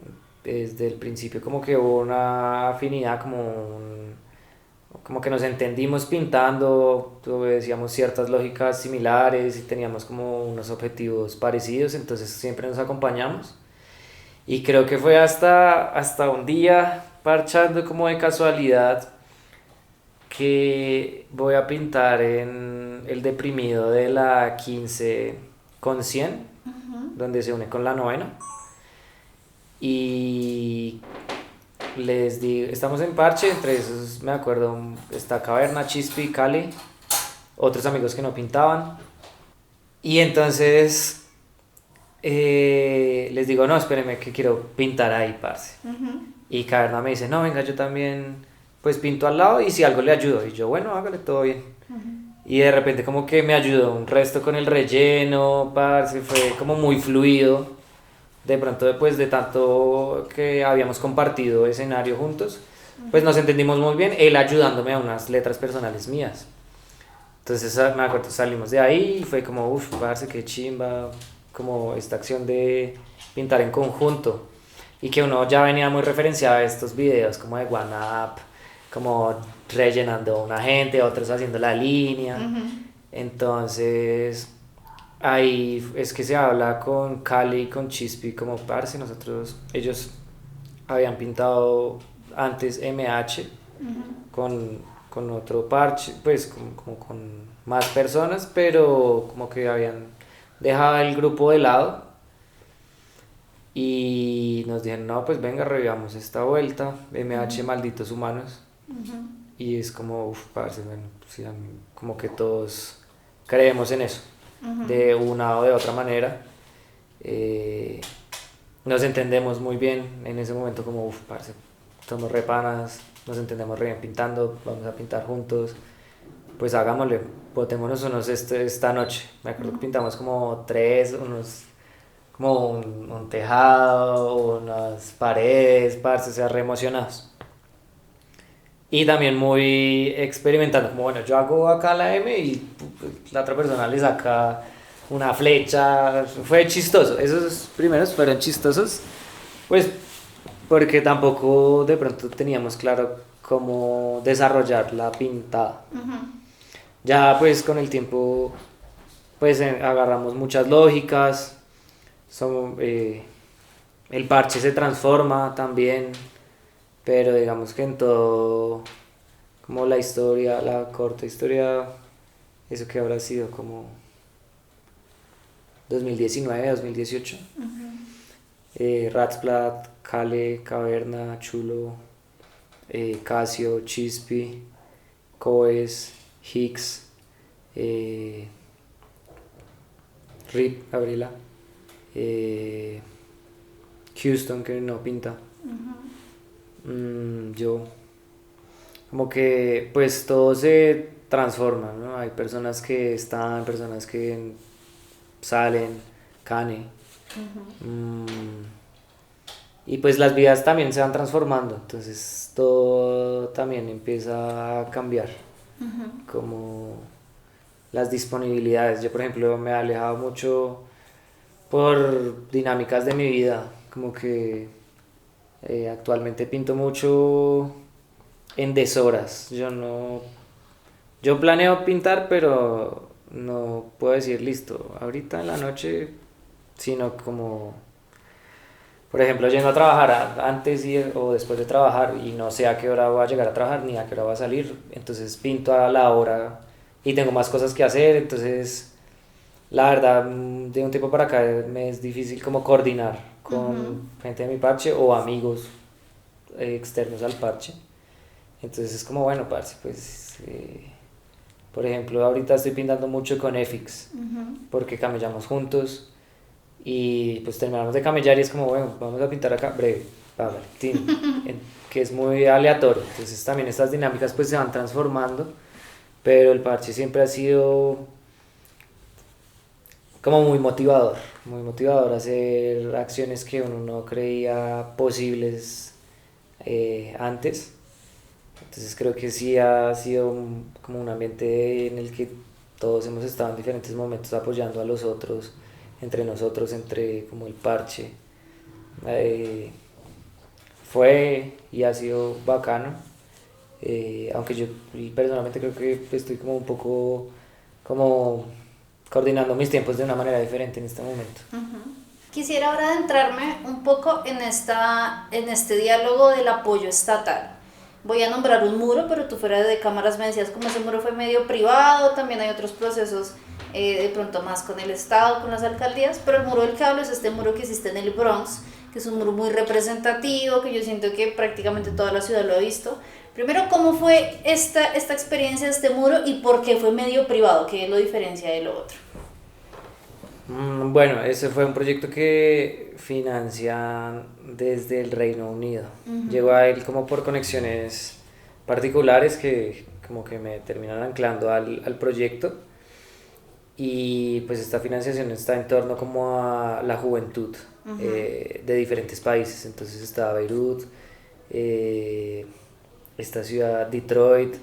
desde el principio como que hubo una afinidad, como que nos entendimos pintando, obedecíamos ciertas lógicas similares y teníamos como unos objetivos parecidos, entonces siempre nos acompañamos. Y creo que fue hasta un día, parchando como de casualidad, que voy a pintar en el deprimido de la 15 con 100, donde se une con la novena. Y les digo, estamos en parche, entre esos me acuerdo, está Caverna, Chispi, Cali, otros amigos que no pintaban. Y entonces les digo, no, espérenme que quiero pintar ahí, parce. Y Caverna me dice, no, venga, yo también pues pinto al lado y si algo le ayudo. Y yo, bueno, hágale, todo bien. Y de repente como que me ayudó un resto con el relleno, parce, fue como muy fluido. De pronto después de tanto que habíamos compartido escenario juntos, pues nos entendimos muy bien, él ayudándome a unas letras personales mías. Entonces me acuerdo, salimos de ahí y fue como, uff, parce, qué chimba, como esta acción de pintar en conjunto. Y que uno ya venía muy referenciado a estos videos como de One Up, como rellenando una gente, otros haciendo la línea. Entonces... ahí es que se habla con Cali y con Chispi como parce, ellos habían pintado antes MH con otro parche, pues como con más personas, pero como que habían dejado el grupo de lado y nos dijeron, no, pues venga, revivamos esta vuelta, MH malditos humanos. Y es como, uff, parce, bueno, sí, como que todos creemos en eso. De una o de otra manera nos entendemos muy bien en ese momento como uff, parce, somos re panas, nos entendemos re bien pintando, vamos a pintar juntos, pues hagámosle, botémonos unos esta noche. Me acuerdo que pintamos como como un tejado, unas paredes, parce, o sea, re emocionados. Y también muy experimentando, como bueno, yo hago acá la M y la otra persona le saca una flecha. Fue chistoso, esos primeros fueron chistosos, pues porque tampoco de pronto teníamos claro cómo desarrollar la pintada. Ya pues con el tiempo pues agarramos muchas lógicas, el parche se transforma también. Pero digamos que en todo, como la historia, la corta historia, eso que habrá sido como 2019, 2018. Ratsplat, Kale, Caverna, Chulo, Casio, Chispi, Coes, Hicks, Rip, Gabriela. Houston, que no pinta. Yo. Como que pues todo se transforma, ¿no? Hay personas que están, personas que salen, Kane. Y pues las vidas también se van transformando, entonces todo también empieza a cambiar, como las disponibilidades. Yo, por ejemplo, me he alejado mucho por dinámicas de mi vida, como que actualmente pinto mucho en deshoras. Yo planeo pintar, pero no puedo decir listo, ahorita en la noche, sino como, por ejemplo, yendo a trabajar antes o después de trabajar y no sé a qué hora voy a llegar a trabajar ni a qué hora voy a salir, entonces pinto a la hora y tengo más cosas que hacer, entonces la verdad de un tiempo para acá me es difícil como coordinar con gente de mi parche o amigos externos al parche. Entonces es como, bueno, parce, pues, por ejemplo, ahorita estoy pintando mucho con EFIX, porque camellamos juntos y pues terminamos de camellar y es como, bueno, vamos a pintar acá, breve, págale, tin, que es muy aleatorio. Entonces también estas dinámicas pues se van transformando, pero el parche siempre ha sido como muy motivador hacer acciones que uno no creía posibles antes. Entonces creo que sí ha sido como un ambiente en el que todos hemos estado en diferentes momentos apoyando a los otros, entre como el parche. Fue y ha sido bacano, aunque yo personalmente creo que estoy como un poco como coordinando mis tiempos de una manera diferente en este momento. Quisiera ahora adentrarme un poco en este diálogo del apoyo estatal. Voy a nombrar un muro, pero tú fuera de cámaras me decías como ese muro fue medio privado, también hay otros procesos de pronto más con el Estado, con las alcaldías, pero el muro del que hablo es este muro que existe en el Bronx, que es un muro muy representativo, que yo siento que prácticamente toda la ciudad lo ha visto. Primero, ¿cómo fue esta experiencia de este muro y por qué fue medio privado? ¿Qué lo diferencia de lo otro? Bueno, ese fue un proyecto que financian desde el Reino Unido. Llegó a él como por conexiones particulares que como que me terminan anclando al proyecto, y pues esta financiación está en torno como a la juventud de diferentes países. Entonces está Beirut, esta ciudad, Detroit.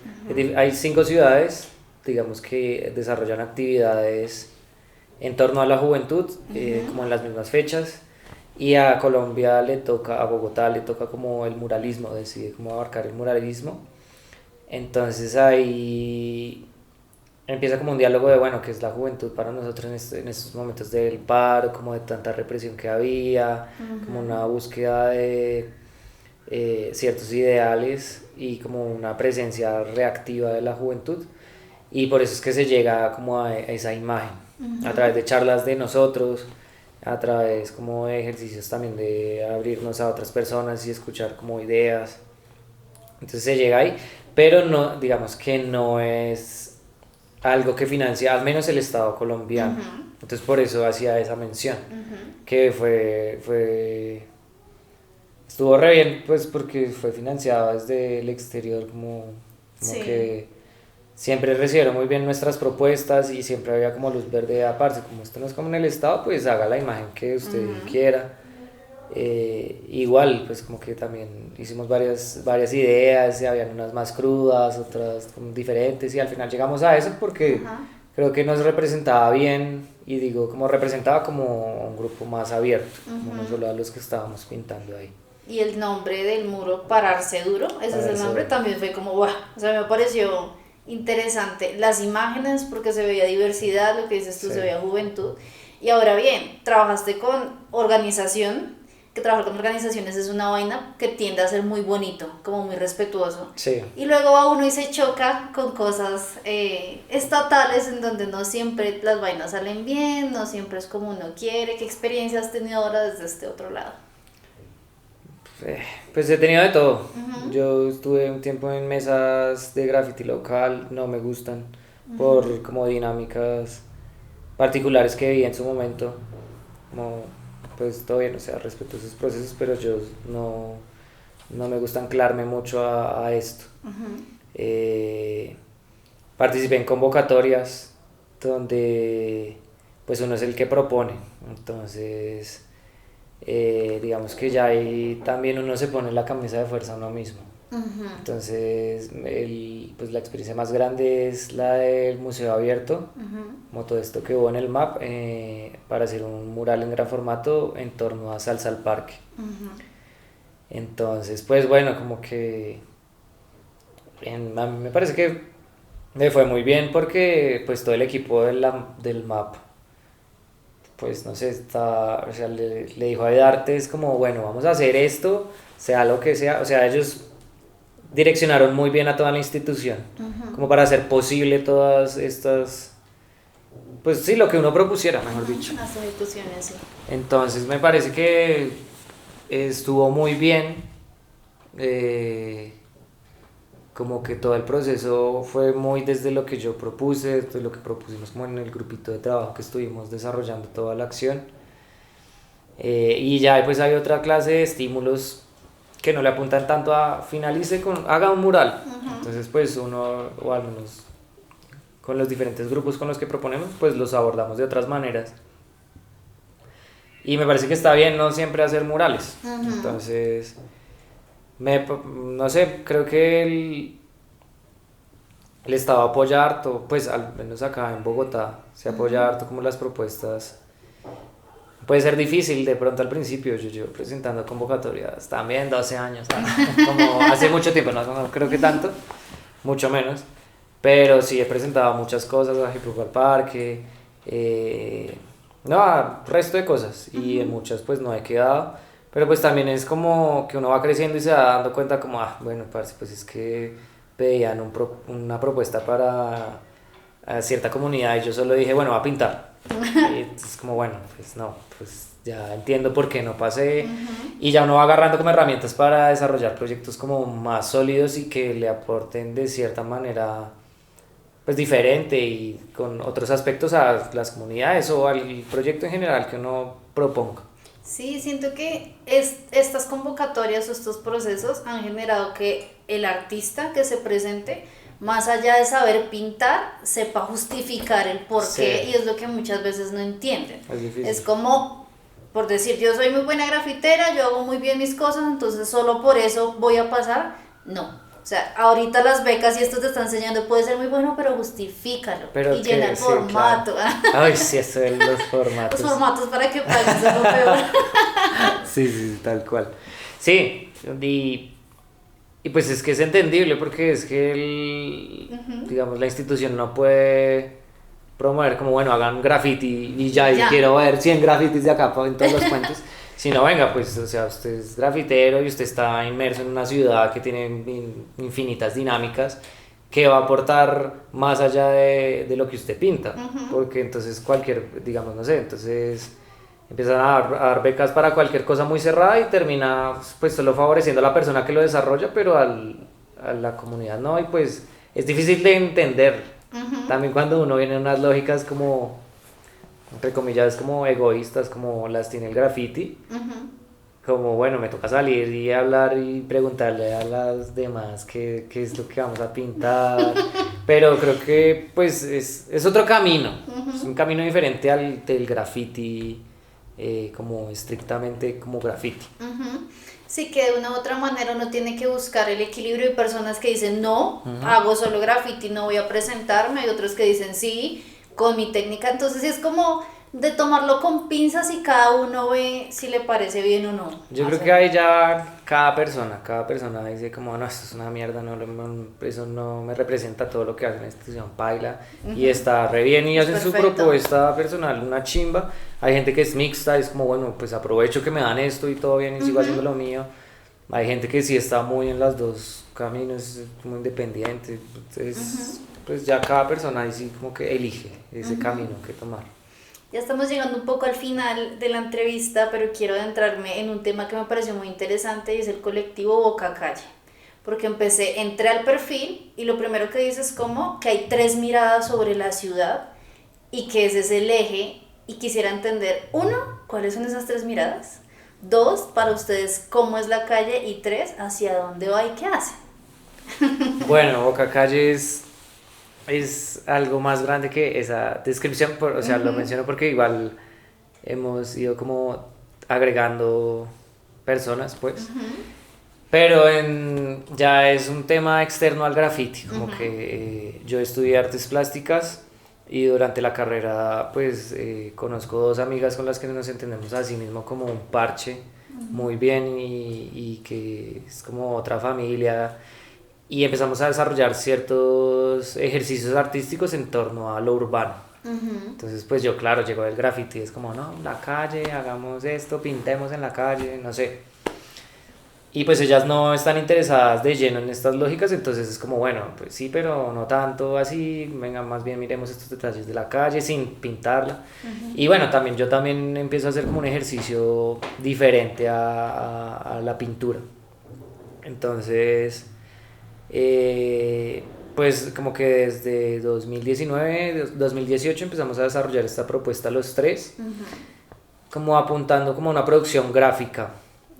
Hay 5 ciudades, digamos, que desarrollan actividades en torno a la juventud, como en las mismas fechas, y a Colombia a Bogotá le toca como el muralismo, decide cómo abarcar el muralismo. Entonces ahí empieza como un diálogo de, bueno, qué es la juventud para nosotros en estos momentos del paro, como de tanta represión que había, como una búsqueda de ciertos ideales y como una presencia reactiva de la juventud, y por eso es que se llega como a esa imagen. A través de charlas de nosotros, a través como de ejercicios también de abrirnos a otras personas y escuchar como ideas. Entonces se llega ahí, pero no, digamos que no es algo que financia al menos el Estado colombiano. Entonces por eso hacía esa mención, que estuvo re bien, pues porque fue financiado desde el exterior, como sí, que siempre recibieron muy bien nuestras propuestas y siempre había como luz verde aparte, como esto no es como en el Estado, pues haga la imagen que usted quiera. Igual, pues como que también hicimos varias ideas, habían unas más crudas, otras como diferentes, y al final llegamos a eso porque creo que nos representaba bien, y digo, como representaba como un grupo más abierto, como no solo a los que estábamos pintando ahí. Y el nombre del muro, Pararse Duro, ese es el nombre, también fue como, wow, o sea, me pareció interesante las imágenes porque se veía diversidad, lo que dices tú, sí, se veía juventud. Y ahora bien, trabajaste con organización, que trabajar con organizaciones es una vaina que tiende a ser muy bonito, como muy respetuoso. Sí. Y luego va uno y se choca con cosas estatales en donde no siempre las vainas salen bien, no siempre es como uno quiere. ¿Qué experiencia has tenido ahora desde este otro lado? Pues he tenido de todo. Yo estuve un tiempo en mesas de graffiti local, no me gustan por como dinámicas particulares que vi en su momento, como pues todo bien, o sea, respeto sus procesos, pero yo no me gusta anclarme mucho a esto. Participé en convocatorias donde pues uno es el que propone, entonces digamos que ya ahí también uno se pone la camisa de fuerza a uno mismo. Entonces pues la experiencia más grande es la del museo abierto, como todo esto que hubo en el MAP, para hacer un mural en gran formato en torno a Salsa al Parque. Entonces pues bueno, como que a mí me parece que me fue muy bien porque pues todo el equipo del MAP, pues no sé, o sea, le dijo a Edarte, es como, bueno, vamos a hacer esto, sea lo que sea, o sea, ellos direccionaron muy bien a toda la institución, como para hacer posible todas estas, pues sí, lo que uno propusiera, mejor dicho. Las instituciones, sí. Entonces me parece que estuvo muy bien, como que todo el proceso fue muy desde lo que yo propuse, desde lo que propusimos como en el grupito de trabajo que estuvimos desarrollando toda la acción. Y ya pues hay otra clase de estímulos que no le apuntan tanto a haga un mural. Entonces pues uno, o al menos con los diferentes grupos con los que proponemos, pues los abordamos de otras maneras. Y me parece que está bien no siempre hacer murales. Entonces, no sé, creo que el Estado apoya harto, pues al menos acá en Bogotá, se apoya harto como las propuestas. Puede ser difícil de pronto al principio, yo llevo presentando convocatorias también 12 años, como hace mucho tiempo, no creo que tanto, mucho menos, pero sí he presentado muchas cosas, a Hip Hop al Parque, resto de cosas, y en muchas pues no he quedado, pero pues también es como que uno va creciendo y se va dando cuenta como, bueno, parce, pues es que pedían una propuesta para cierta comunidad y yo solo dije, bueno, va a pintar. Y es como, bueno, pues no, pues ya entiendo por qué no pasé. Y ya uno va agarrando como herramientas para desarrollar proyectos como más sólidos y que le aporten de cierta manera pues diferente y con otros aspectos a las comunidades o al proyecto en general que uno proponga. Sí, siento que estas convocatorias o estos procesos han generado que el artista que se presente, más allá de saber pintar, sepa justificar el porqué, sí. Y es lo que muchas veces no entienden. Es como, por decir, yo soy muy buena grafitera, yo hago muy bien mis cosas, entonces solo por eso voy a pasar. No. O sea, ahorita las becas y esto te está enseñando, puede ser muy bueno, pero justifícalo y llena el formato. Claro. Ay, sí, eso es los formatos. Los formatos para que pagues lo peor. Sí, tal cual. Sí, y pues es que es entendible porque es que digamos, la institución no puede promover como, bueno, hagan graffiti y ya. Y quiero ver 100 grafitis de acá en todos los puentes. Si no, venga, pues, o sea, usted es grafitero y usted está inmerso en una ciudad que tiene infinitas dinámicas, que va a aportar más allá de lo que usted pinta, porque entonces digamos, no sé, entonces empiezan a dar becas para cualquier cosa muy cerrada y termina pues solo favoreciendo a la persona que lo desarrolla, pero a la comunidad no, y pues es difícil de entender, también cuando uno viene en unas lógicas como, entre comillas, como egoístas, como las tiene el graffiti, como bueno, me toca salir y hablar y preguntarle a las demás qué es lo que vamos a pintar, pero creo que pues es otro camino, es un camino diferente al del graffiti, como estrictamente como graffiti. Sí, que de una u otra manera uno tiene que buscar el equilibrio. Hay personas que dicen no, hago solo graffiti, no voy a presentarme, hay otros que dicen sí, con mi técnica, entonces es como de tomarlo con pinzas y cada uno ve si le parece bien o no. Yo creo que ahí ya cada persona dice como, no, esto es una mierda, eso no me representa todo lo que hace la institución, paila, y está re bien y hacen su propuesta personal, una chimba. Hay gente que es mixta, es como, bueno, pues aprovecho que me dan esto y todo bien y sigo haciendo lo mío. Hay gente que sí está muy en los dos caminos, muy independiente, entonces pues ya cada persona ahí sí como que elige ese camino que tomar. Ya estamos llegando un poco al final de la entrevista, pero quiero adentrarme en un tema que me pareció muy interesante y es el colectivo Boca Calle. Porque entré al perfil y lo primero que dice es como que hay 3 miradas sobre la ciudad y que ese es el eje, y quisiera entender, uno, ¿cuáles son esas tres miradas? Dos, para ustedes, ¿cómo es la calle? Y tres, ¿hacia dónde va y qué hace? Bueno, Boca Calle es algo más grande que esa descripción, o sea, lo menciono porque igual hemos ido como agregando personas, pues. Pero ya es un tema externo al graffiti, como que yo estudié artes plásticas y durante la carrera pues conozco dos amigas con las que nos entendemos así mismo como un parche muy bien y que es como otra familia y empezamos a desarrollar ciertos ejercicios artísticos en torno a lo urbano. Entonces pues yo claro, llego del graffiti, es como no, la calle, hagamos esto, pintemos en la calle, no sé. Y pues ellas no están interesadas de lleno en estas lógicas, entonces es como, bueno, pues sí, pero no tanto así, venga, más bien miremos estos detalles de la calle sin pintarla. Y bueno, yo también empiezo a hacer como un ejercicio diferente a la pintura. Entonces, pues como que desde 2019, 2018 empezamos a desarrollar esta propuesta los tres, como apuntando como a una producción gráfica.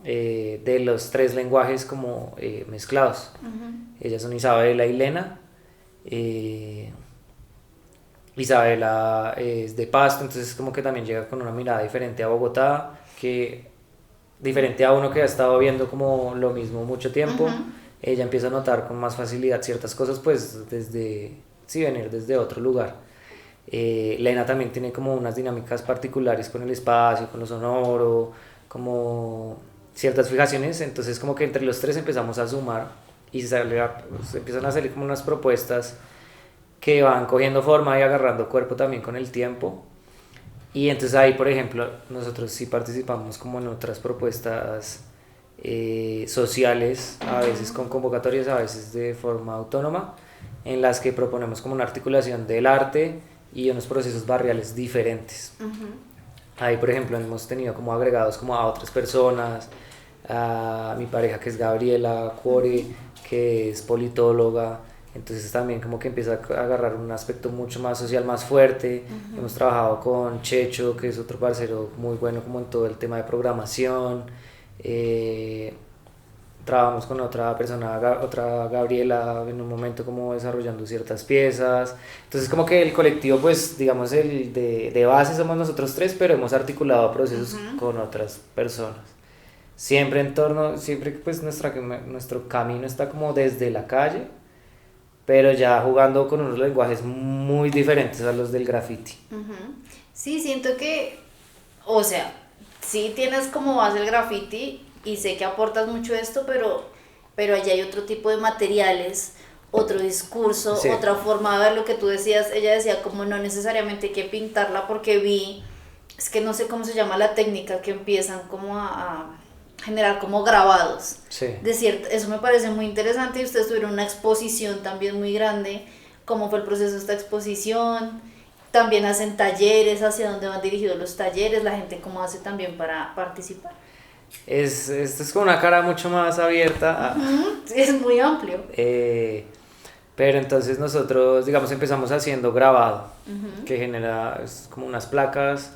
De los tres lenguajes como mezclados. Ellas son Isabela y Lena. Isabela es de Pasto, entonces como que también llega con una mirada diferente a Bogotá, que diferente a uno que ha estado viendo como lo mismo mucho tiempo. Ella empieza a notar con más facilidad ciertas cosas pues venir desde otro lugar. Lena también tiene como unas dinámicas particulares con el espacio, con lo sonoro, como ciertas fijaciones, entonces como que entre los tres empezamos a sumar y se empiezan a salir como unas propuestas que van cogiendo forma y agarrando cuerpo también con el tiempo. Y entonces ahí, por ejemplo, nosotros sí participamos como en otras propuestas sociales, a veces con convocatorias, a veces de forma autónoma, en las que proponemos como una articulación del arte y unos procesos barriales diferentes. Ahí, por ejemplo, hemos tenido como agregados como a otras personas, a mi pareja que es Gabriela Cuore, que es politóloga, entonces también como que empieza a agarrar un aspecto mucho más social, más fuerte. Hemos trabajado con Checho, que es otro parcero muy bueno como en todo el tema de programación. Trabajamos con otra persona, otra Gabriela, en un momento como desarrollando ciertas piezas. Entonces como que el colectivo, pues digamos el de base somos nosotros tres, pero hemos articulado procesos con otras personas. Siempre pues nuestro camino está como desde la calle, pero ya jugando con unos lenguajes muy diferentes a los del graffiti. Sí, siento que, o sea, sí tienes como base el graffiti y sé que aportas mucho esto, pero allá hay otro tipo de materiales, otro discurso, sí, otra forma de ver lo que tú decías. Ella decía como no necesariamente hay que pintarla porque es que no sé cómo se llama la técnica, que empiezan como a generar como grabados. Sí. Eso me parece muy interesante y ustedes tuvieron una exposición también muy grande. ¿Cómo fue el proceso de esta exposición? También hacen talleres, ¿hacia dónde van dirigidos los talleres? La gente cómo hace también para participar. Esto es con una cara mucho más abierta. Es muy amplio. Pero entonces nosotros, digamos, empezamos haciendo grabado, que genera como unas placas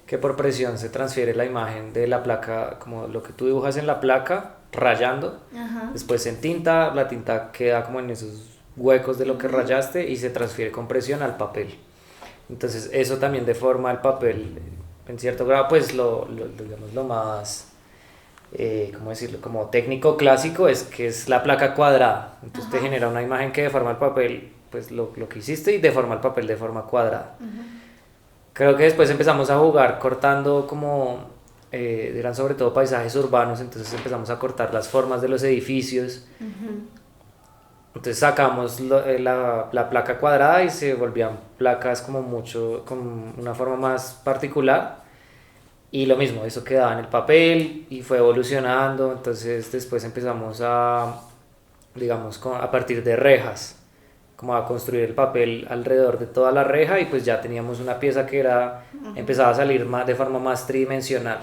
que por presión se transfiere la imagen de la placa, como lo que tú dibujas en la placa, rayando, después en tinta, la tinta queda como en esos huecos de lo que rayaste y se transfiere con presión al papel. Entonces eso también deforma el papel en cierto grado, pues digamos lo más, ¿cómo decirlo? Como técnico clásico es que es la placa cuadrada, entonces te genera una imagen que deforma el papel, pues lo que hiciste y deforma el papel de forma cuadrada. Creo que después empezamos a jugar cortando como, eran sobre todo paisajes urbanos, entonces empezamos a cortar las formas de los edificios. Entonces sacamos la placa cuadrada y se volvían placas como con una forma más particular. Y lo mismo, eso quedaba en el papel y fue evolucionando. Entonces después empezamos digamos, a partir de rejas, como a construir el papel alrededor de toda la reja y pues ya teníamos una pieza que empezaba a salir de forma más tridimensional.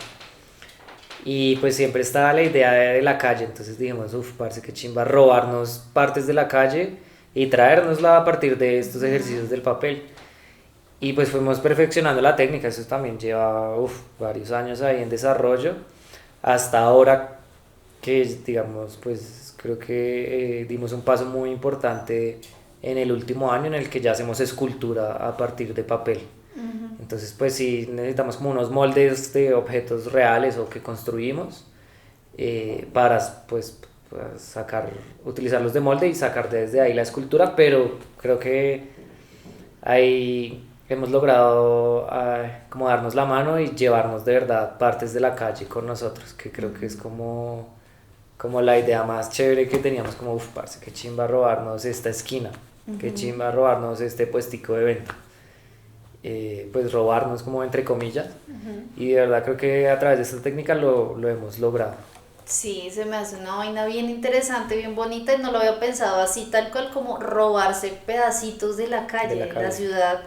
Y pues siempre estaba la idea de la calle, entonces dijimos, parce, qué chimba robarnos partes de la calle y traérnosla a partir de estos ejercicios del papel. Y pues fuimos perfeccionando la técnica, eso también lleva varios años ahí en desarrollo, hasta ahora que digamos, pues creo que dimos un paso muy importante en el último año en el que ya hacemos escultura a partir de papel. Entonces pues sí necesitamos como unos moldes de objetos reales o que construimos para pues utilizarlos de molde y sacar desde ahí la escultura, pero creo que ahí hemos logrado como darnos la mano y llevarnos de verdad partes de la calle con nosotros, que creo que es como la idea más chévere que teníamos, como parce, qué chimba robarnos esta esquina, qué chimba robarnos este puestico de venta. Pues robarnos como entre comillas, y de verdad creo que a través de esta técnica lo hemos logrado. Sí, se me hace una vaina bien interesante, bien bonita, y no lo había pensado así, tal cual como robarse pedacitos de la calle, de la ciudad.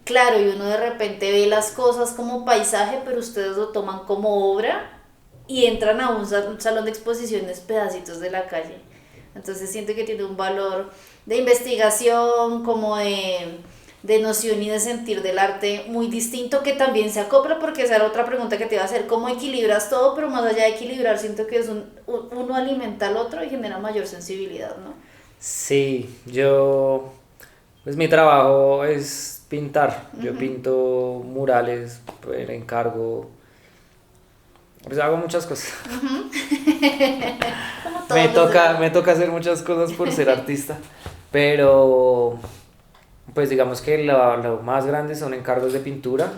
Claro, y uno de repente ve las cosas como paisaje, pero ustedes lo toman como obra y entran a un salón de exposiciones pedacitos de la calle. Entonces siento que tiene un valor de investigación, como de noción y de sentir del arte muy distinto, que también se acopla, porque esa era otra pregunta que te iba a hacer: ¿cómo equilibras todo? Pero más allá de equilibrar, siento que es uno alimenta al otro y genera mayor sensibilidad, ¿no? Sí, pues mi trabajo es pintar. Yo pinto murales por encargo, pues hago muchas cosas. Como todos Me toca hacer muchas cosas por ser artista, pero pues digamos que lo más grande son encargos de pintura,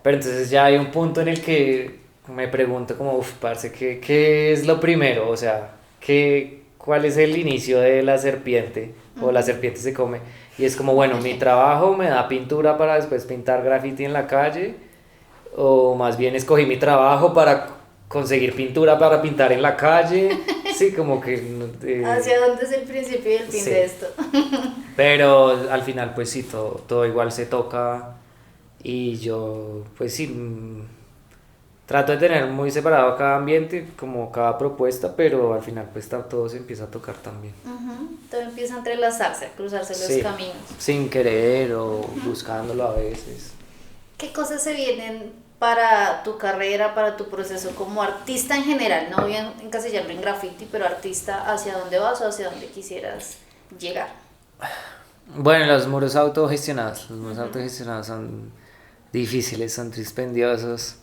pero entonces ya hay un punto en el que me pregunto como, parce, ¿qué es lo primero? O sea, ¿cuál es el inicio de la serpiente? O la serpiente se come. Y es como, bueno, mi trabajo me da pintura para después pintar graffiti en la calle, o más bien escogí mi trabajo para conseguir pintura para pintar en la calle. Sí, como que... ¿hacia dónde es el principio y el fin de esto? Pero al final pues sí, todo igual se toca, y yo pues sí, trato de tener muy separado cada ambiente, como cada propuesta, pero al final pues todo se empieza a tocar también. Todo empieza a entrelazarse, a cruzarse los caminos. Sin querer o buscándolo a veces. ¿Qué cosas se vienen para tu carrera, para tu proceso como artista en general? No voy a encasillarlo en graffiti, pero artista, ¿hacia dónde vas o hacia dónde quisieras llegar? Bueno, los muros autogestionados son difíciles, son dispendiosos,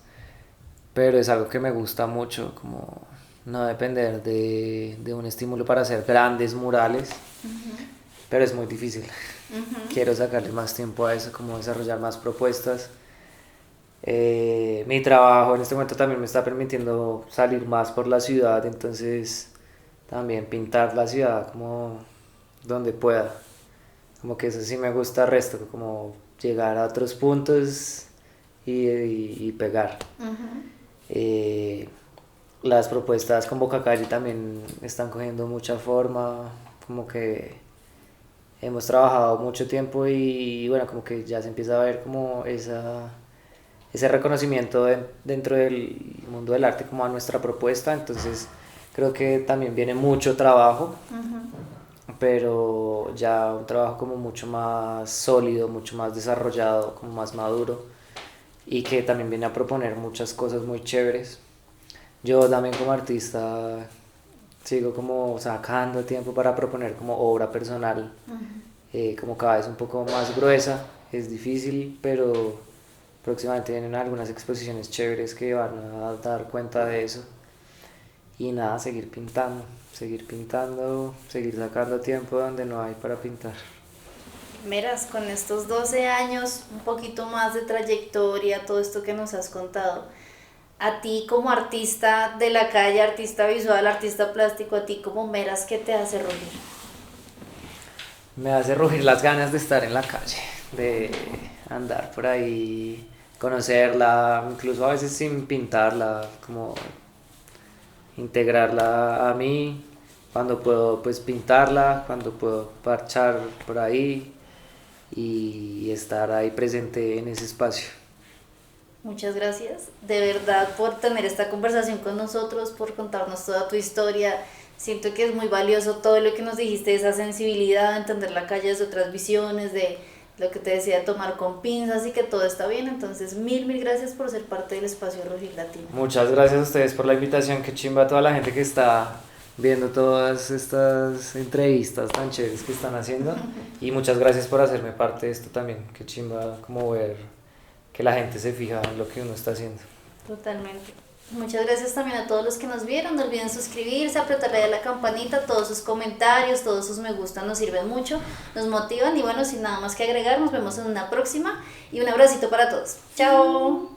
pero es algo que me gusta mucho, como no depender de un estímulo para hacer grandes murales, pero es muy difícil. Quiero sacarle más tiempo a eso, como desarrollar más propuestas. Mi trabajo en este momento también me está permitiendo salir más por la ciudad, entonces también pintar la ciudad como donde pueda, como que eso sí me gusta el resto, como llegar a otros puntos y pegar. Las propuestas con Boca Calle también están cogiendo mucha forma, como que hemos trabajado mucho tiempo y bueno, como que ya se empieza a ver como ese reconocimiento dentro del mundo del arte como a nuestra propuesta, entonces creo que también viene mucho trabajo, pero ya un trabajo como mucho más sólido, mucho más desarrollado, como más maduro, y que también viene a proponer muchas cosas muy chéveres. Yo también como artista sigo como sacando tiempo para proponer como obra personal, como cada vez un poco más gruesa, es difícil, pero próximamente vienen algunas exposiciones chéveres que van a dar cuenta de eso. Y nada, seguir pintando, seguir sacando tiempo donde no hay para pintar. Meras, con estos 12 años, un poquito más de trayectoria, todo esto que nos has contado, a ti como artista de la calle, artista visual, artista plástico, a ti como Meras, ¿qué te hace rugir? Me hace rugir las ganas de estar en la calle, de andar por ahí, conocerla, incluso a veces sin pintarla, como integrarla a mí, cuando puedo pues pintarla, cuando puedo parchar por ahí y estar ahí presente en ese espacio. Muchas gracias, de verdad, por tener esta conversación con nosotros, por contarnos toda tu historia. Siento que es muy valioso todo lo que nos dijiste, esa sensibilidad, de entender la calle desde otras visiones, de lo que te decía, tomar con pinzas y que todo está bien. Entonces, mil gracias por ser parte del espacio Rojil Latino. Muchas gracias a ustedes por la invitación, qué chimba a toda la gente que está viendo todas estas entrevistas tan chéveres que están haciendo. Y muchas gracias por hacerme parte de esto también, qué chimba como ver que la gente se fija en lo que uno está haciendo. Totalmente. Muchas gracias también a todos los que nos vieron. No olviden suscribirse, apretarle a la campanita. Todos sus comentarios, todos sus me gusta nos sirven mucho, nos motivan. Y bueno, sin nada más que agregar, nos vemos en una próxima. Y un abracito para todos. ¡Chao!